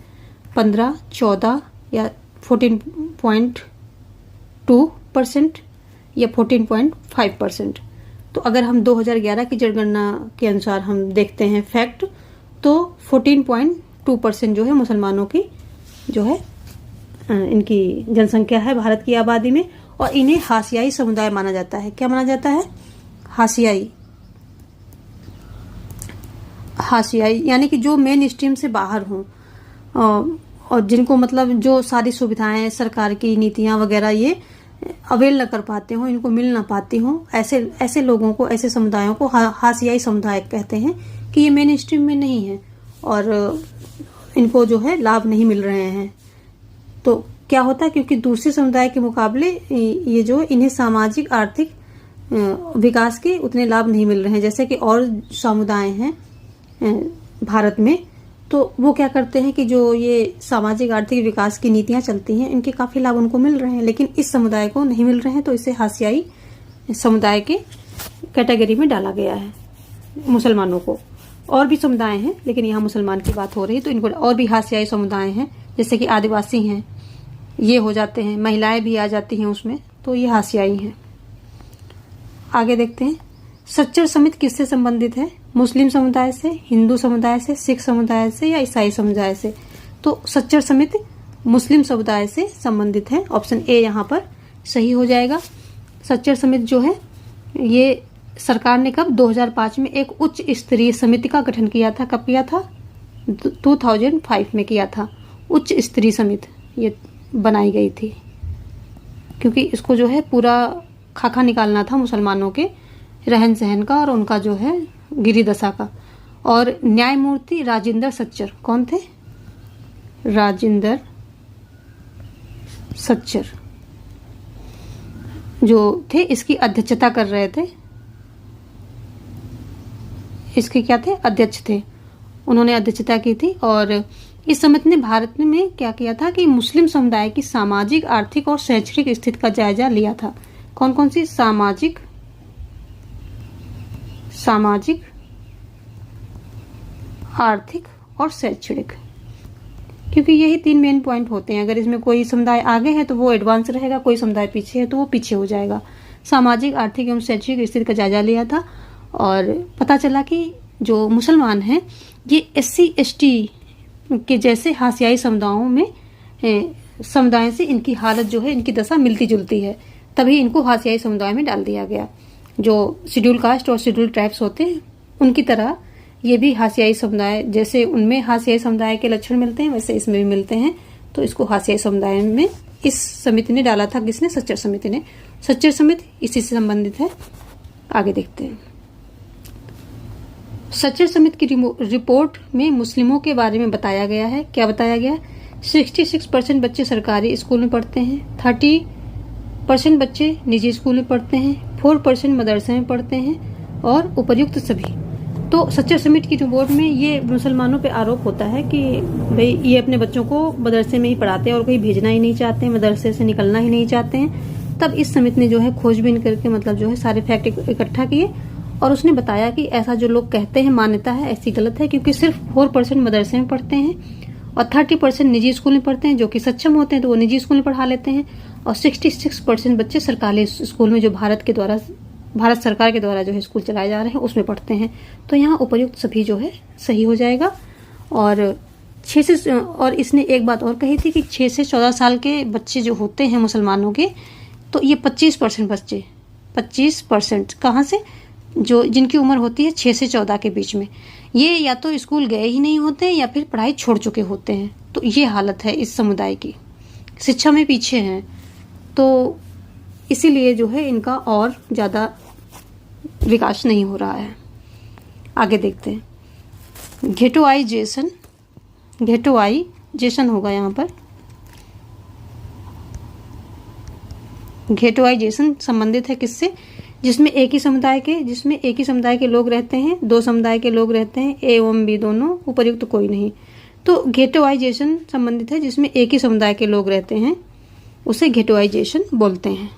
15, 14 या 14.2% या 14.5%? तो अगर हम 2011 की जनगणना के अनुसार हम देखते हैं फैक्ट, तो 14.2% जो है मुसलमानों की जो है इनकी जनसंख्या है भारत की आबादी में। और इन्हें हाशियाई समुदाय माना जाता है। क्या माना जाता है? हाशियाई, यानी कि जो मेन स्ट्रीम से बाहर हों और जिनको मतलब जो सारी सुविधाएं, सरकार की नीतियां वगैरह ये अवेल न कर पाते हो, इनको मिल ना पाती हो, ऐसे लोगों को, ऐसे समुदायों को हाशियाई समुदाय कहते हैं, कि ये मेन स्ट्रीम में नहीं है और इनको जो है लाभ नहीं मिल रहे हैं। तो क्या होता है, क्योंकि दूसरे समुदाय के मुकाबले ये जो इन्हें सामाजिक आर्थिक विकास के उतने लाभ नहीं मिल रहे हैं, जैसे कि और समुदाय हैं भारत में। तो तो वो क्या करते हैं कि जो ये सामाजिक आर्थिक विकास की नीतियां चलती हैं, इनके काफी लाभ उनको मिल रहे हैं, लेकिन इस समुदाय को नहीं मिल रहे हैं, तो इसे हाशियाई समुदाय के कैटेगरी में डाला गया है मुसलमानों को। और भी समुदाय हैं, लेकिन यहाँ मुसलमान की बात हो रही है, तो इनको और भी हाशियाई समुदाय हैं, जैसे कि आदिवासी हैं, ये हो जाते हैं, महिलाएं भी आ जाती हैं उसमें, तो ये हाशियाई हैं। आगे देखते हैं, सच्चर समिति किससे संबंधित है? मुस्लिम समुदाय से, हिंदू समुदाय से, सिख समुदाय से या ईसाई समुदाय से? तो सच्चर समिति मुस्लिम समुदाय से संबंधित है। ऑप्शन ए यहाँ पर सही हो जाएगा। सच्चर समिति जो है ये सरकार ने कब 2005 में एक उच्च स्तरीय समिति का गठन किया था। कब किया था? 2005 में किया था। उच्च स्तरीय समिति ये बनाई गई थी, क्योंकि इसको जो है पूरा खाका निकालना था मुसलमानों के रहन सहन का और उनका जो है गिरिदशा का। और न्यायमूर्ति राजेंद्र सच्चर कौन थे? राजेंद्र सच्चर जो थे इसकी अध्यक्षता कर रहे थे। इसके क्या थे? अध्यक्ष थे। उन्होंने अध्यक्षता की थी। और इस समिति ने भारत में क्या किया था कि मुस्लिम समुदाय की सामाजिक, आर्थिक और शैक्षणिक स्थिति का जायजा लिया था। कौन कौन सी? सामाजिक, आर्थिक और शैक्षणिक, क्योंकि यही 3 मेन पॉइंट होते हैं। अगर इसमें कोई समुदाय आगे है तो वो एडवांस रहेगा, कोई समुदाय पीछे है तो वो पीछे हो जाएगा। सामाजिक, आर्थिक एवं शैक्षणिक स्थिति का जायजा लिया था और पता चला कि जो मुसलमान हैं ये SC ST के जैसे हाशियाई समुदायों से इनकी हालत जो है, इनकी दशा मिलती जुलती है, तभी इनको हाशियाई समुदाय में डाल दिया गया। जो शेड्यूल कास्ट और शेड्यूल ट्राइब्स होते हैं उनकी तरह ये भी हाशियाई समुदाय, जैसे उनमें हाशियाई समुदाय के लक्षण मिलते हैं वैसे इसमें भी मिलते हैं, तो इसको हाशियाई समुदाय में इस समिति ने डाला था। किसने? सच्चर समिति ने। सच्चर समिति इसी से संबंधित है। आगे देखते हैं। सच्चर समिति की रिपोर्ट में मुस्लिमों के बारे में बताया गया है। क्या बताया गया? 66% बच्चे सरकारी स्कूल में पढ़ते हैं, 30% बच्चे निजी स्कूल में पढ़ते हैं, 4% मदरसे में पढ़ते हैं और उपर्युक्त सभी। तो सच्चर समिति की रिपोर्ट में ये मुसलमानों पे आरोप होता है कि भाई ये अपने बच्चों को मदरसे में ही पढ़ाते हैं और कहीं भेजना ही नहीं चाहते हैं, मदरसे से निकलना ही नहीं चाहते हैं। तब इस समिति ने जो है खोजबीन करके मतलब जो है सारे फैक्ट इकट्ठा किए और उसने बताया कि ऐसा जो लोग कहते हैं मान्यता है ऐसी गलत है, क्योंकि सिर्फ 4% मदरसे में पढ़ते हैं और 30% निजी स्कूल में पढ़ते हैं, जो कि सक्षम होते हैं तो वो निजी स्कूल में पढ़ा लेते हैं, और 66% बच्चे सरकारी स्कूल में जो भारत सरकार के द्वारा जो है स्कूल चलाए जा रहे हैं उसमें पढ़ते हैं। तो यहाँ उपर्युक्त सभी जो है सही हो जाएगा। और इसने एक बात और कही थी कि 6 से 14 साल के बच्चे जो होते हैं मुसलमानों के, तो ये 25% बच्चे, 25% कहाँ से? जो जिनकी उम्र होती है 6 से 14 के बीच में, ये या तो स्कूल गए ही नहीं होते या फिर पढ़ाई छोड़ चुके होते हैं। तो ये हालत है इस समुदाय की, शिक्षा में पीछे हैं, तो इसीलिए जो है इनका और ज़्यादा विकास नहीं हो रहा है। आगे देखते हैं। घेटोआइजेशन होगा यहाँ पर। घेटोआइजेशन संबंधित है किससे? जिसमें एक ही समुदाय के लोग रहते हैं, 2 समुदाय के लोग रहते हैं, ए एवं बी दोनों, उपर्युक्त कोई नहीं। तो घेटोआइजेशन संबंधित है जिसमें एक ही समुदाय के लोग रहते हैं, उसे घेटोआइजेशन बोलते हैं।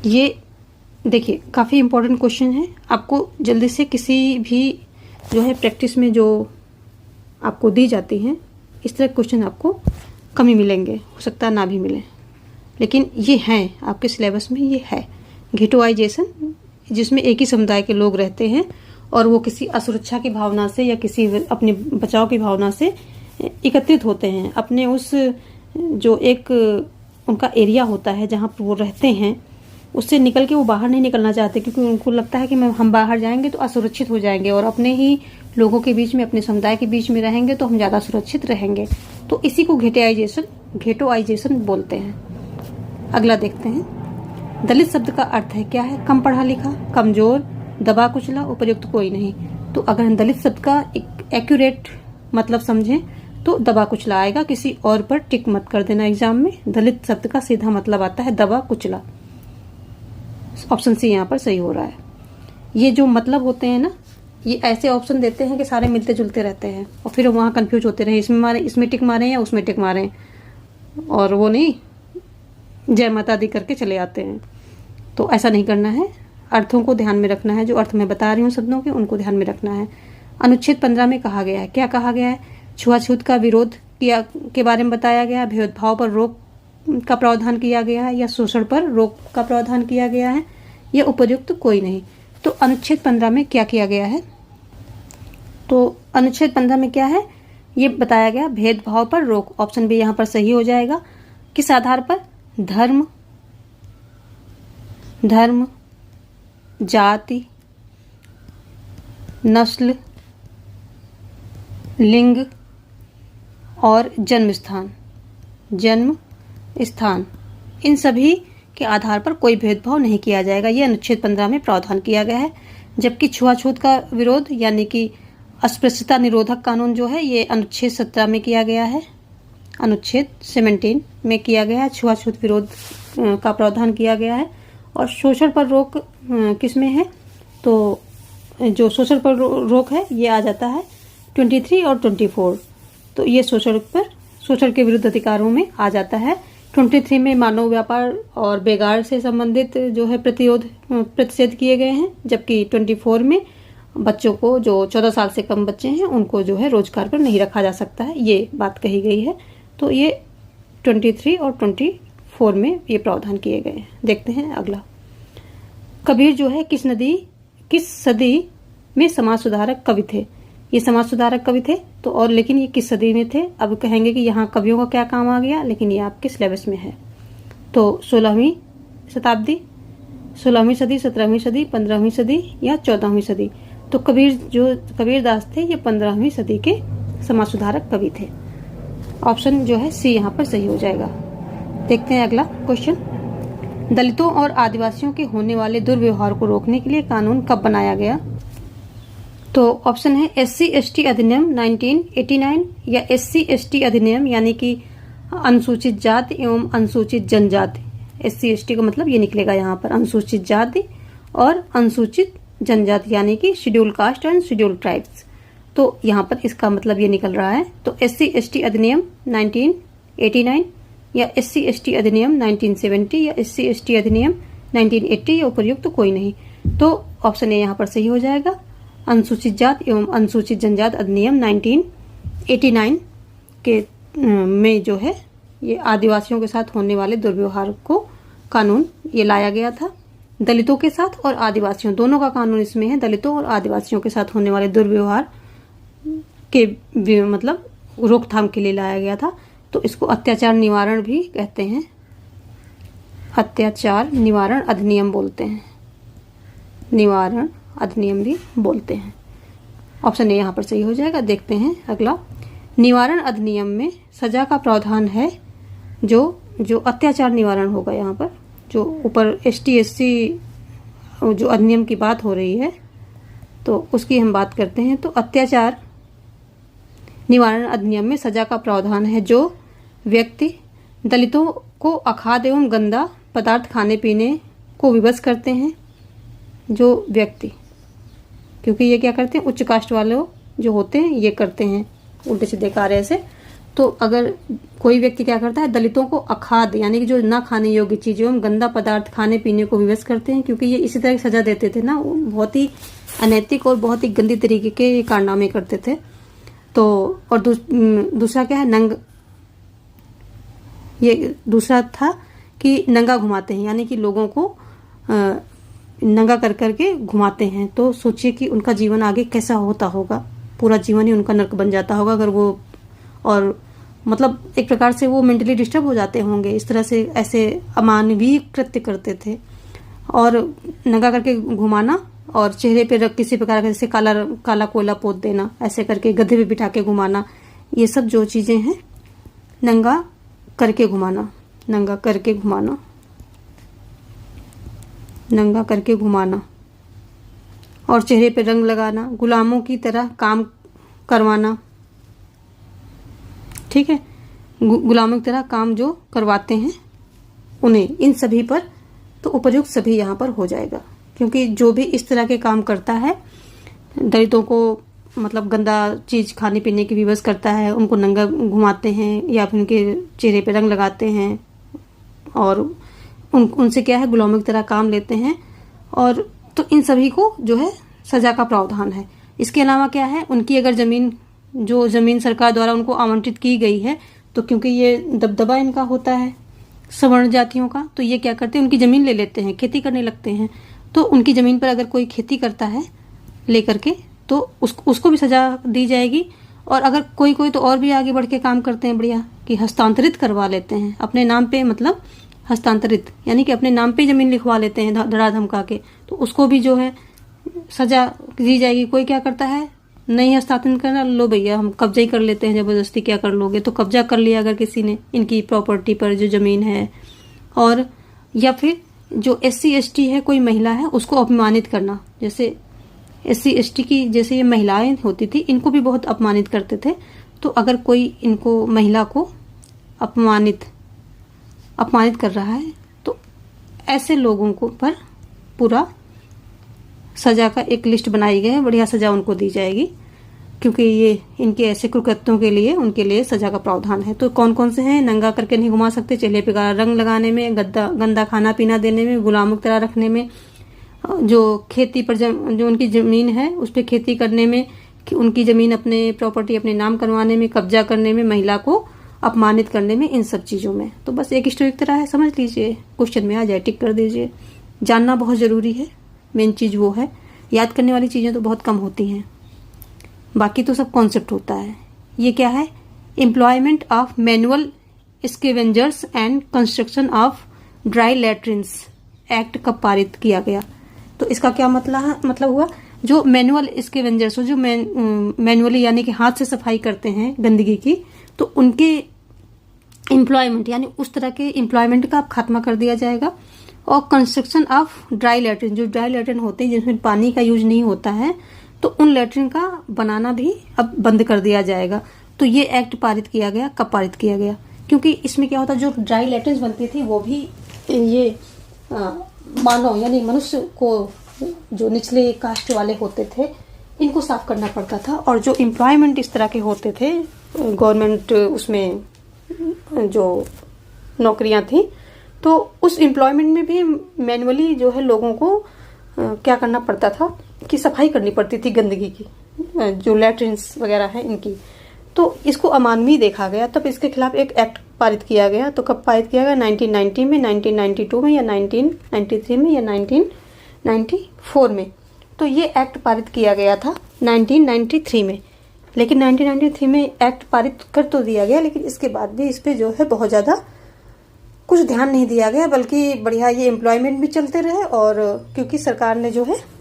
ये देखिए काफ़ी इंपॉर्टेंट क्वेश्चन है। आपको जल्दी से किसी भी जो है प्रैक्टिस में जो आपको दी जाती हैं इस तरह क्वेश्चन आपको कम ही मिलेंगे, हो सकता है ना भी मिले, लेकिन ये हैं आपके सिलेबस में, ये है घेटोआइजेशन, जिसमें एक ही समुदाय के लोग रहते हैं और वो किसी असुरक्षा की भावना से या किसी अपने बचाव की भावना से एकत्रित होते हैं। अपने उस जो एक उनका एरिया होता है जहाँ पर वो रहते हैं उससे निकल के वो बाहर नहीं निकलना चाहते, क्योंकि उनको लगता है कि हम बाहर जाएंगे तो असुरक्षित हो जाएंगे और अपने ही लोगों के बीच में, अपने समुदाय के बीच में रहेंगे तो हम ज़्यादा सुरक्षित रहेंगे। तो इसी को घेटोआइजेशन बोलते हैं। अगला देखते हैं। दलित शब्द का अर्थ है क्या है? कम पढ़ा लिखा, कमजोर, दबा कुचला, उपर्युक्त कोई नहीं। तो अगर हम दलित शब्द का एक्यूरेट मतलब समझें तो दबा कुचला आएगा, किसी और पर टिक मत कर देना एग्जाम में। दलित शब्द का सीधा मतलब आता है दबा कुचला। ऑप्शन सी यहाँ पर सही हो रहा है। ये जो मतलब होते हैं ना, ये ऐसे ऑप्शन देते हैं कि सारे मिलते जुलते रहते हैं और फिर वहाँ कंफ्यूज होते रहे, इसमें मारे, इसमें टिक मारें या उसमें टिक मारें, और वो नहीं जय माता दी करके चले आते हैं। तो ऐसा नहीं करना है, अर्थों को ध्यान में रखना है, जो अर्थ मैं बता रही हूँ शब्दों के उनको ध्यान में रखना है। अनुच्छेद 15 में कहा गया है, क्या कहा गया है? छुआछूत का विरोध किया के बारे में बताया गया, भेदभाव पर रोक का प्रावधान किया गया है, या शोषण पर रोक का प्रावधान किया गया है, या उपयुक्त कोई नहीं। तो अनुच्छेद 15 में क्या किया गया है? तो अनुच्छेद 15 में क्या है ये बताया गया, भेदभाव पर रोक। ऑप्शन बी यहाँ पर सही हो जाएगा। किस आधार पर? धर्म, जाति, नस्ल, लिंग और जन्म स्थान, इन सभी के आधार पर कोई भेदभाव नहीं किया जाएगा, ये अनुच्छेद 15 में प्रावधान किया गया है। जबकि छुआछूत का विरोध यानी कि अस्पृश्यता निरोधक कानून जो है ये अनुच्छेद 17 में किया गया है, अनुच्छेद 17 में किया गया है, छुआछूत विरोध का प्रावधान किया गया है। और शोषण पर रोक किस में है? तो जो शोषण पर रोक है ये आ जाता है 23 और 24। तो ये शोषण के विरुद्ध अधिकारों में आ जाता है। 23 में मानव व्यापार और बेगार से संबंधित जो है प्रतिषेध किए गए हैं, जबकि 24 में बच्चों को जो 14 साल से कम बच्चे हैं उनको जो है रोजगार पर नहीं रखा जा सकता है, ये बात कही गई है। तो ये 23 और 24 में ये प्रावधान किए गए हैं। देखते हैं अगला। कबीर जो है किस सदी में समाज सुधारक कवि थे? ये समाज सुधारक कवि थे। तो और लेकिन ये किस सदी में थे? अब कहेंगे कि यहाँ कवियों का क्या काम आ गया, लेकिन ये आपके सिलेबस में है। तो 16वीं शताब्दी, 16वीं सदी, 17वीं सदी, 15वीं सदी या 14वीं सदी। तो कबीरदास थे ये 15वीं सदी के समाज सुधारक कवि थे। ऑप्शन जो है सी यहाँ पर सही हो जाएगा। देखते हैं अगला क्वेश्चन। दलितों और आदिवासियों के होने वाले दुर्व्यवहार को रोकने के लिए कानून कब बनाया गया? तो ऑप्शन है SC/ST अधिनियम 1989 या SC/ST अधिनियम यानी कि अनुसूचित जाति एवं अनुसूचित जनजाति। SC/ST का मतलब ये निकलेगा यहाँ पर अनुसूचित जाति और अनुसूचित जनजाति यानी कि schedule caste and schedule tribes. तो यहाँ पर इसका मतलब ये निकल रहा है। तो SC/ST अधिनियम 1989 या SC/ST अधिनियम 1970 या SC/ST अधिनियम 1980 या उपयुक्त कोई नहीं। तो ऑप्शन ए यहाँ पर सही हो जाएगा। अनुसूचित जात एवं अनुसूचित जनजाति अधिनियम 1989 के में जो है ये आदिवासियों के साथ होने वाले दुर्व्यवहार को कानून ये लाया गया था। दलितों के साथ और आदिवासियों दोनों का कानून इसमें है। दलितों और आदिवासियों के साथ होने वाले दुर्व्यवहार के मतलब रोकथाम के लिए लाया गया था। तो इसको अत्याचार निवारण भी कहते हैं, अत्याचार निवारण अधिनियम बोलते हैं, निवारण अधिनियम भी बोलते हैं। ऑप्शन ए यहाँ पर सही हो जाएगा। देखते हैं अगला। निवारण अधिनियम में सजा का प्रावधान है जो अत्याचार निवारण होगा। यहाँ पर जो ऊपर ST/SC जो अधिनियम की बात हो रही है तो उसकी हम बात करते हैं। तो अत्याचार निवारण अधिनियम में सजा का प्रावधान है जो व्यक्ति दलितों को अखाद्य एवं गंदा पदार्थ खाने पीने को विवश करते हैं। जो व्यक्ति, क्योंकि ये क्या करते हैं, उच्च कास्ट वाले जो होते हैं ये करते हैं उल्टे सीधे कार्य से। तो अगर कोई व्यक्ति क्या करता है, दलितों को अखाद्य यानी कि जो ना खाने योग्य चीजें एवं गंदा पदार्थ खाने पीने को विवश करते हैं, क्योंकि ये इसी तरह की सजा देते थे ना, वो बहुत ही अनैतिक और बहुत ही गंदी तरीके के ये कारनामे करते थे। तो और दूसरा क्या है, ये दूसरा था कि नंगा घुमाते हैं, यानी कि लोगों को नंगा कर करके घुमाते हैं। तो सोचिए कि उनका जीवन आगे कैसा होता होगा, पूरा जीवन ही उनका नर्क बन जाता होगा अगर वो, और मतलब एक प्रकार से वो मेंटली डिस्टर्ब हो जाते होंगे। इस तरह से ऐसे अमानवीय कृत्य करते थे। और नंगा करके घुमाना और चेहरे पे किसी प्रकार का जैसे काला कोयला पोत देना, ऐसे करके गधे पे बिठा के घुमाना, ये सब जो चीजें हैं, नंगा करके घुमाना, नंगा करके घुमाना, नंगा करके घुमाना और चेहरे पे रंग लगाना, गुलामों की तरह काम करवाना, ठीक है, गुलामों की तरह काम जो करवाते हैं उन्हें, इन सभी पर तो उपयुक्त सभी यहाँ पर हो जाएगा। क्योंकि जो भी इस तरह के काम करता है दलितों को मतलब गंदा चीज़ खाने पीने की विवश करता है, उनको नंगा घुमाते हैं या फिर उनके चेहरे पे रंग लगाते हैं और उनसे क्या है गुलामों की तरह काम लेते हैं। और तो इन सभी को जो है सजा का प्रावधान है। इसके अलावा क्या है, उनकी अगर ज़मीन सरकार द्वारा उनको आवंटित की गई है तो क्योंकि ये दबदबा इनका होता है सवर्ण जातियों का, तो ये क्या करते हैं उनकी ज़मीन ले लेते हैं, खेती करने लगते हैं। तो उनकी ज़मीन पर अगर कोई खेती करता है लेकर के तो उसको भी सजा दी जाएगी। और अगर कोई तो और भी आगे बढ़ के काम करते हैं बढ़िया कि हस्तांतरित करवा लेते हैं अपने नाम पे, मतलब हस्तांतरित यानी कि अपने नाम पे ज़मीन लिखवा लेते हैं डरा धमका के, तो उसको भी जो है सजा दी जाएगी। कोई क्या करता है नहीं हस्तांतरित करना, लो भैया हम कब्जा ही कर लेते हैं, ज़बरदस्ती क्या कर लोगे। तो कब्जा कर लिया अगर किसी ने इनकी प्रॉपर्टी पर जो ज़मीन है। और या फिर जो SC ST है, कोई महिला है, उसको अपमानित करना। जैसे SC ST की जैसे ये महिलाएं होती थी, इनको भी बहुत अपमानित करते थे। तो अगर कोई इनको महिला को अपमानित कर रहा है तो ऐसे लोगों को पर पूरा सजा का एक लिस्ट बनाई गई है, बढ़िया सजा उनको दी जाएगी क्योंकि ये इनके ऐसे कुकृत्यों के लिए उनके लिए सजा का प्रावधान है। तो कौन कौन से हैं? नंगा करके नहीं घुमा सकते, चेहरे पे रंग लगाने में, गंदा खाना पीना देने में, गुलामों की तरह रखने में, जो खेती पर जो उनकी ज़मीन है उस पर खेती करने में, कि उनकी ज़मीन अपने प्रॉपर्टी अपने नाम करवाने में, कब्जा करने में, महिला को अपमानित करने में, इन सब चीज़ों में। तो बस एक स्टोरी की तरह है, समझ लीजिए, क्वेश्चन में आ जाए टिक कर दीजिए। जानना बहुत ज़रूरी है, मेन चीज़ वो है। याद करने वाली चीज़ें तो बहुत कम होती हैं, बाकी तो सब कॉन्सेप्ट होता है। ये क्या है? Employment of manual scavengers and construction of dry latrines act कब पारित किया गया? तो इसका क्या मतलब हुआ, जो मैनुअल स्कैवेंजर्स हो, जो मैनुअली यानी कि हाथ से सफाई करते हैं गंदगी की, तो उनके एम्प्लॉयमेंट यानी उस तरह के एम्प्लॉयमेंट का खात्मा कर दिया जाएगा। और कंस्ट्रक्शन ऑफ ड्राई लैट्रिन, जो ड्राई लैट्रिन होते हैं जिसमें पानी का यूज नहीं होता है, तो उन लैट्रिन का बनाना भी अब बंद कर दिया जाएगा। तो ये एक्ट पारित किया गया। कब पारित किया गया? क्योंकि इसमें क्या होता, जो ड्राई लैट्रिन बनती थी वो भी ये मानव यानी मनुष्य को, जो निचले कास्ट वाले होते थे, इनको साफ करना पड़ता था। और जो एम्प्लॉयमेंट इस तरह के होते थे गवर्नमेंट, उसमें जो नौकरियां थी, तो उस एम्प्लॉयमेंट में भी मैनुअली जो है लोगों को क्या करना पड़ता था कि सफाई करनी पड़ती थी गंदगी की, जो लैट्रिन्स वगैरह है इनकी। तो इसको अमानवीय देखा गया, तब इसके खिलाफ एक एक्ट पारित किया गया। तो कब पारित किया गया? 1990 में, 1992 में, या 1993 में, या 1994 में। तो ये एक्ट पारित किया गया था 1993 में। लेकिन 1993 में एक्ट पारित कर तो दिया गया, लेकिन इसके बाद भी इस पे जो है बहुत ज़्यादा कुछ ध्यान नहीं दिया गया, बल्कि बढ़िया ये एम्प्लॉयमेंट भी चलते रहे। और क्योंकि सरकार ने जो है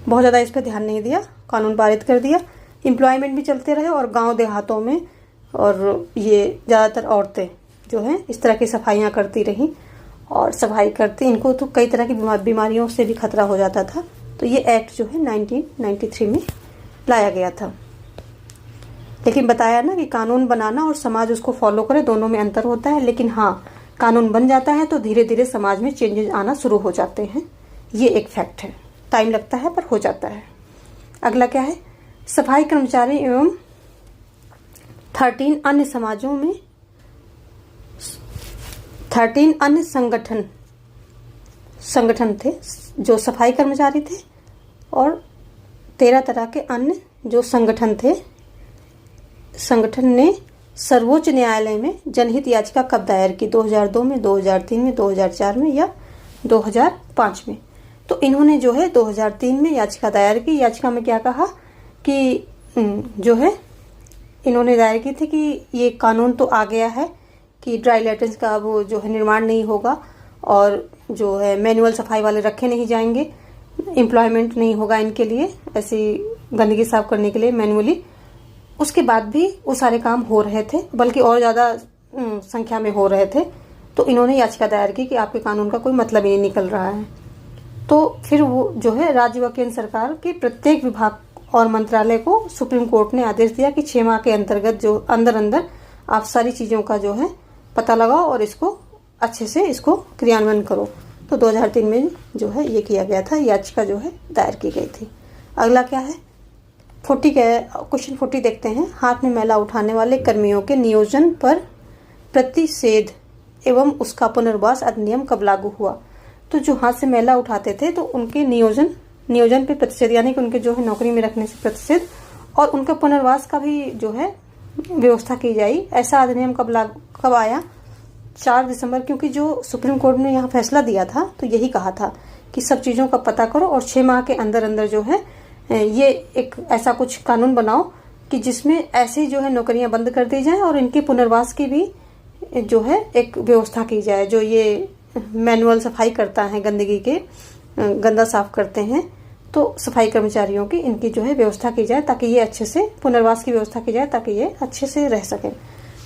बहुत ज़्यादा इस पर ध्यान नहीं दिया, कानून पारित कर दिया, एम्प्लॉयमेंट भी चलते रहे। और गांव देहातों में और ये ज़्यादातर औरतें जो हैं इस तरह की सफाइयाँ करती रहीं, और सफाई करती, इनको तो कई तरह की बीमारियों से भी खतरा हो जाता था। तो ये एक्ट जो है 1993 में लाया गया था। लेकिन बताया ना कि कानून बनाना और समाज उसको फॉलो करे, दोनों में अंतर होता है। लेकिन हाँ, कानून बन जाता है तो धीरे धीरे समाज में चेंजेस आना शुरू हो जाते हैं, ये एक फैक्ट है। टाइम लगता है पर हो जाता है। अगला क्या है? सफाई कर्मचारी एवं 13 अन्य समाजों में 13 अन्य संगठन थे जो सफाई कर्मचारी थे, और 13 तरह के अन्य जो संगठन थे। संगठन ने सर्वोच्च न्यायालय में जनहित याचिका कब दायर की? 2002 में, 2003 में, 2004 में, या 2005 में? तो इन्होंने जो है 2003 में याचिका दायर की। याचिका में क्या कहा कि जो है इन्होंने दायर की थी कि ये कानून तो आ गया है कि ड्राई लैट्रिन्स का वो जो है निर्माण नहीं होगा, और जो है मैनुअल सफाई वाले रखे नहीं जाएंगे, एम्प्लॉयमेंट नहीं होगा इनके लिए ऐसी गंदगी साफ करने के लिए मैनुअली। उसके बाद भी वो सारे काम हो रहे थे, बल्कि और ज़्यादा संख्या में हो रहे थे। तो इन्होंने याचिका दायर की कि आपके कानून का कोई मतलब ही नहीं निकल रहा है। तो फिर वो जो है राज्य व केंद्र सरकार के प्रत्येक विभाग और मंत्रालय को सुप्रीम कोर्ट ने आदेश दिया कि 6 माह के अंतर्गत जो अंदर आप सारी चीज़ों का जो है पता लगाओ और इसको अच्छे से इसको क्रियान्वयन करो। तो 2003 में जो है ये किया गया था, याचिका जो है दायर की गई थी। अगला क्या है? क्वेश्चन 40 देखते हैं। हाथ में मैला उठाने वाले कर्मियों के नियोजन पर प्रतिषेध एवं उसका पुनर्वास अधिनियम कब लागू हुआ? तो जो हाथ से मैला उठाते थे तो उनके नियोजन पे प्रतिषेध, यानी कि उनके जो है नौकरी में रखने से प्रतिषेध और उनका पुनर्वास का भी जो है व्यवस्था की जाए, ऐसा अधिनियम कब आया? 4 दिसंबर। क्योंकि जो सुप्रीम कोर्ट ने यहाँ फैसला दिया था तो यही कहा था कि सब चीजों का पता करो और 6 माह के अंदर अंदर जो है ये एक ऐसा कुछ कानून बनाओ कि जिसमें ऐसी जो है नौकरियां बंद कर दी जाए और इनके पुनर्वास की भी जो है एक व्यवस्था की जाए। जो ये मैनुअल सफाई करता है, गंदगी के गंदा साफ करते हैं, तो सफाई कर्मचारियों की इनकी जो है व्यवस्था की जाए ताकि ये अच्छे से पुनर्वास की व्यवस्था की जाए ताकि ये अच्छे से रह सके।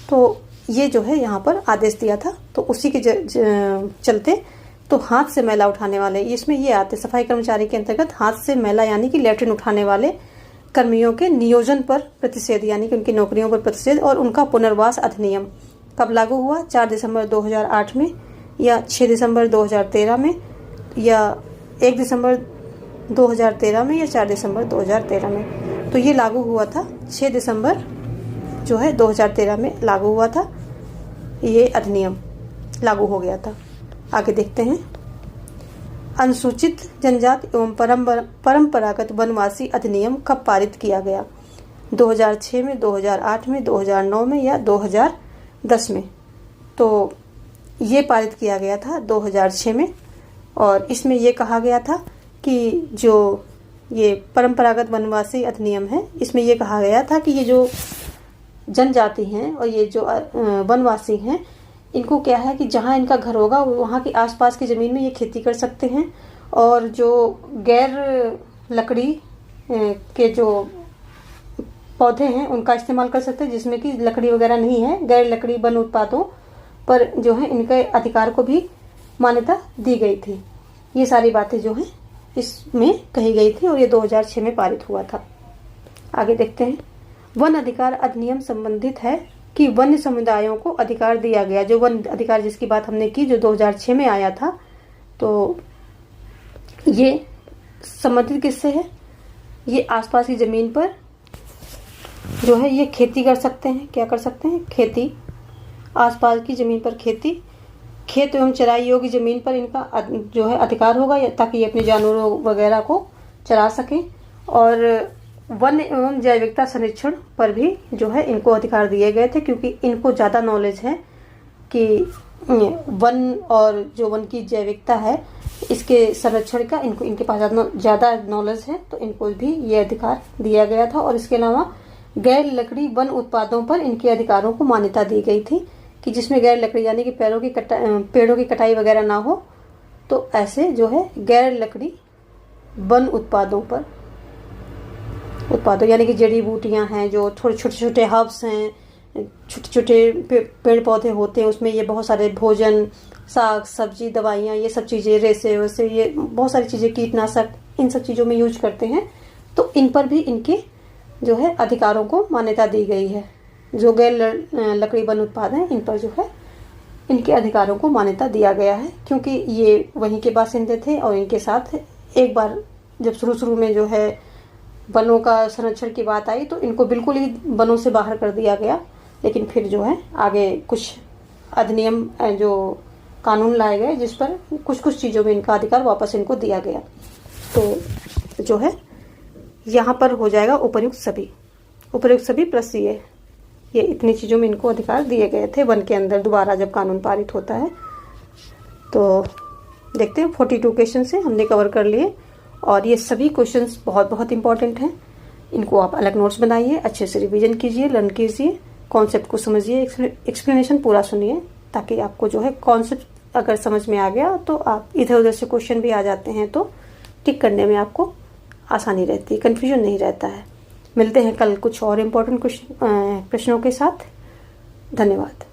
तो ये जो है यहाँ पर आदेश दिया था, तो उसी के चलते तो हाथ से मैला उठाने वाले, इसमें ये आते सफाई कर्मचारी के अंतर्गत हाथ से मैला यानी कि लैट्रिन उठाने वाले कर्मियों के नियोजन पर प्रतिषेध, यानी कि उनकी नौकरियों पर प्रतिषेध और उनका पुनर्वास अधिनियम कब लागू हुआ? 4 दिसंबर 2008 में या 6 दिसंबर 2013 में या 1 दिसंबर 2013 में या 4 दिसंबर 2013 में। तो ये लागू हुआ था 6 दिसंबर जो है 2013 में लागू हुआ था, ये अधिनियम लागू हो गया था। आगे देखते हैं। अनुसूचित जनजाति एवं परंपरागत वनवासी अधिनियम कब पारित किया गया? 2006 में, 2008 में, 2009 में या 2010 में? तो ये पारित किया गया था 2006 में और इसमें ये कहा गया था कि जो ये परंपरागत वनवासी अधिनियम है, इसमें ये कहा गया था कि ये जो जनजाति हैं और ये जो वनवासी हैं, इनको क्या है कि जहाँ इनका घर होगा वहाँ की आसपास की ज़मीन में ये खेती कर सकते हैं और जो गैर लकड़ी के जो पौधे हैं उनका इस्तेमाल कर सकते हैं, जिसमें कि लकड़ी वगैरह नहीं है। गैर लकड़ी वन उत्पादों पर जो है इनके अधिकार को भी मान्यता दी गई थी। ये सारी बातें जो हैं इसमें कही गई थी और ये 2006 में पारित हुआ था। आगे देखते हैं। वन अधिकार अधिनियम संबंधित है कि वन्य समुदायों को अधिकार दिया गया। जो वन अधिकार जिसकी बात हमने की, जो 2006 में आया था, तो ये संबंधित किससे है? ये आसपास की जमीन पर जो है ये खेती कर सकते हैं। क्या कर सकते हैं? खेती। आसपास की जमीन पर खेती, खेत एवं चराई योग्य जमीन पर इनका जो है अधिकार होगा ताकि ये अपने जानवरों वगैरह को चरा सकें। और वन एवं जैविकता संरक्षण पर भी जो है इनको अधिकार दिए गए थे, क्योंकि इनको ज़्यादा नॉलेज है कि वन और जो वन की जैविकता है इसके संरक्षण का इनके पास ज़्यादा नॉलेज है, तो इनको भी ये अधिकार दिया गया था। और इसके अलावा गैर लकड़ी वन उत्पादों पर इनके अधिकारों को मान्यता दी गई थी कि जिसमें गैर लकड़ी यानी कि पेड़ों की कटाई वगैरह ना हो, तो ऐसे जो है गैर लकड़ी वन उत्पादों यानी कि जड़ी बूटियां हैं, जो थोड़े छोटे छोटे हर्ब्स हैं, छोटे छोटे पेड़ पौधे होते हैं, उसमें ये बहुत सारे भोजन, साग सब्जी, दवाइयाँ, ये सब चीज़ें, रेसे वैसे ये बहुत सारी चीज़ें, कीटनाशक, इन सब चीज़ों में यूज करते हैं। तो इन पर भी इनके जो है अधिकारों को मान्यता दी गई है। जो गैर लकड़ी वन उत्पाद हैं इन पर जो है इनके अधिकारों को मान्यता दिया गया है, क्योंकि ये वहीं के बासिंदे थे और इनके साथ एक बार जब शुरू में जो है वनों का संरक्षण की बात आई तो इनको बिल्कुल ही वनों से बाहर कर दिया गया। लेकिन फिर जो है आगे कुछ अधिनियम जो कानून लाए गए जिस पर कुछ चीज़ों में इनका अधिकार वापस इनको दिया गया। तो जो है यहाँ पर हो जाएगा उपर्युक्त सभी प्लस ये इतनी चीज़ों में इनको अधिकार दिए गए थे वन के अंदर दोबारा जब कानून पारित होता है। तो देखते हैं 42 क्वेश्चन से हमने कवर कर लिए और ये सभी क्वेश्चंस बहुत बहुत इंपॉर्टेंट हैं। इनको आप अलग नोट्स बनाइए, अच्छे से रिवीजन कीजिए, लर्न कीजिए, कॉन्सेप्ट को समझिए, एक्सप्लेनेशन पूरा सुनिए, ताकि आपको जो है कॉन्सेप्ट अगर समझ में आ गया तो आप इधर उधर से क्वेश्चन भी आ जाते हैं तो टिक करने में आपको आसानी रहती है, कन्फ्यूजन नहीं रहता है। मिलते हैं कल कुछ और इम्पोर्टेंट प्रश्नों के साथ। धन्यवाद।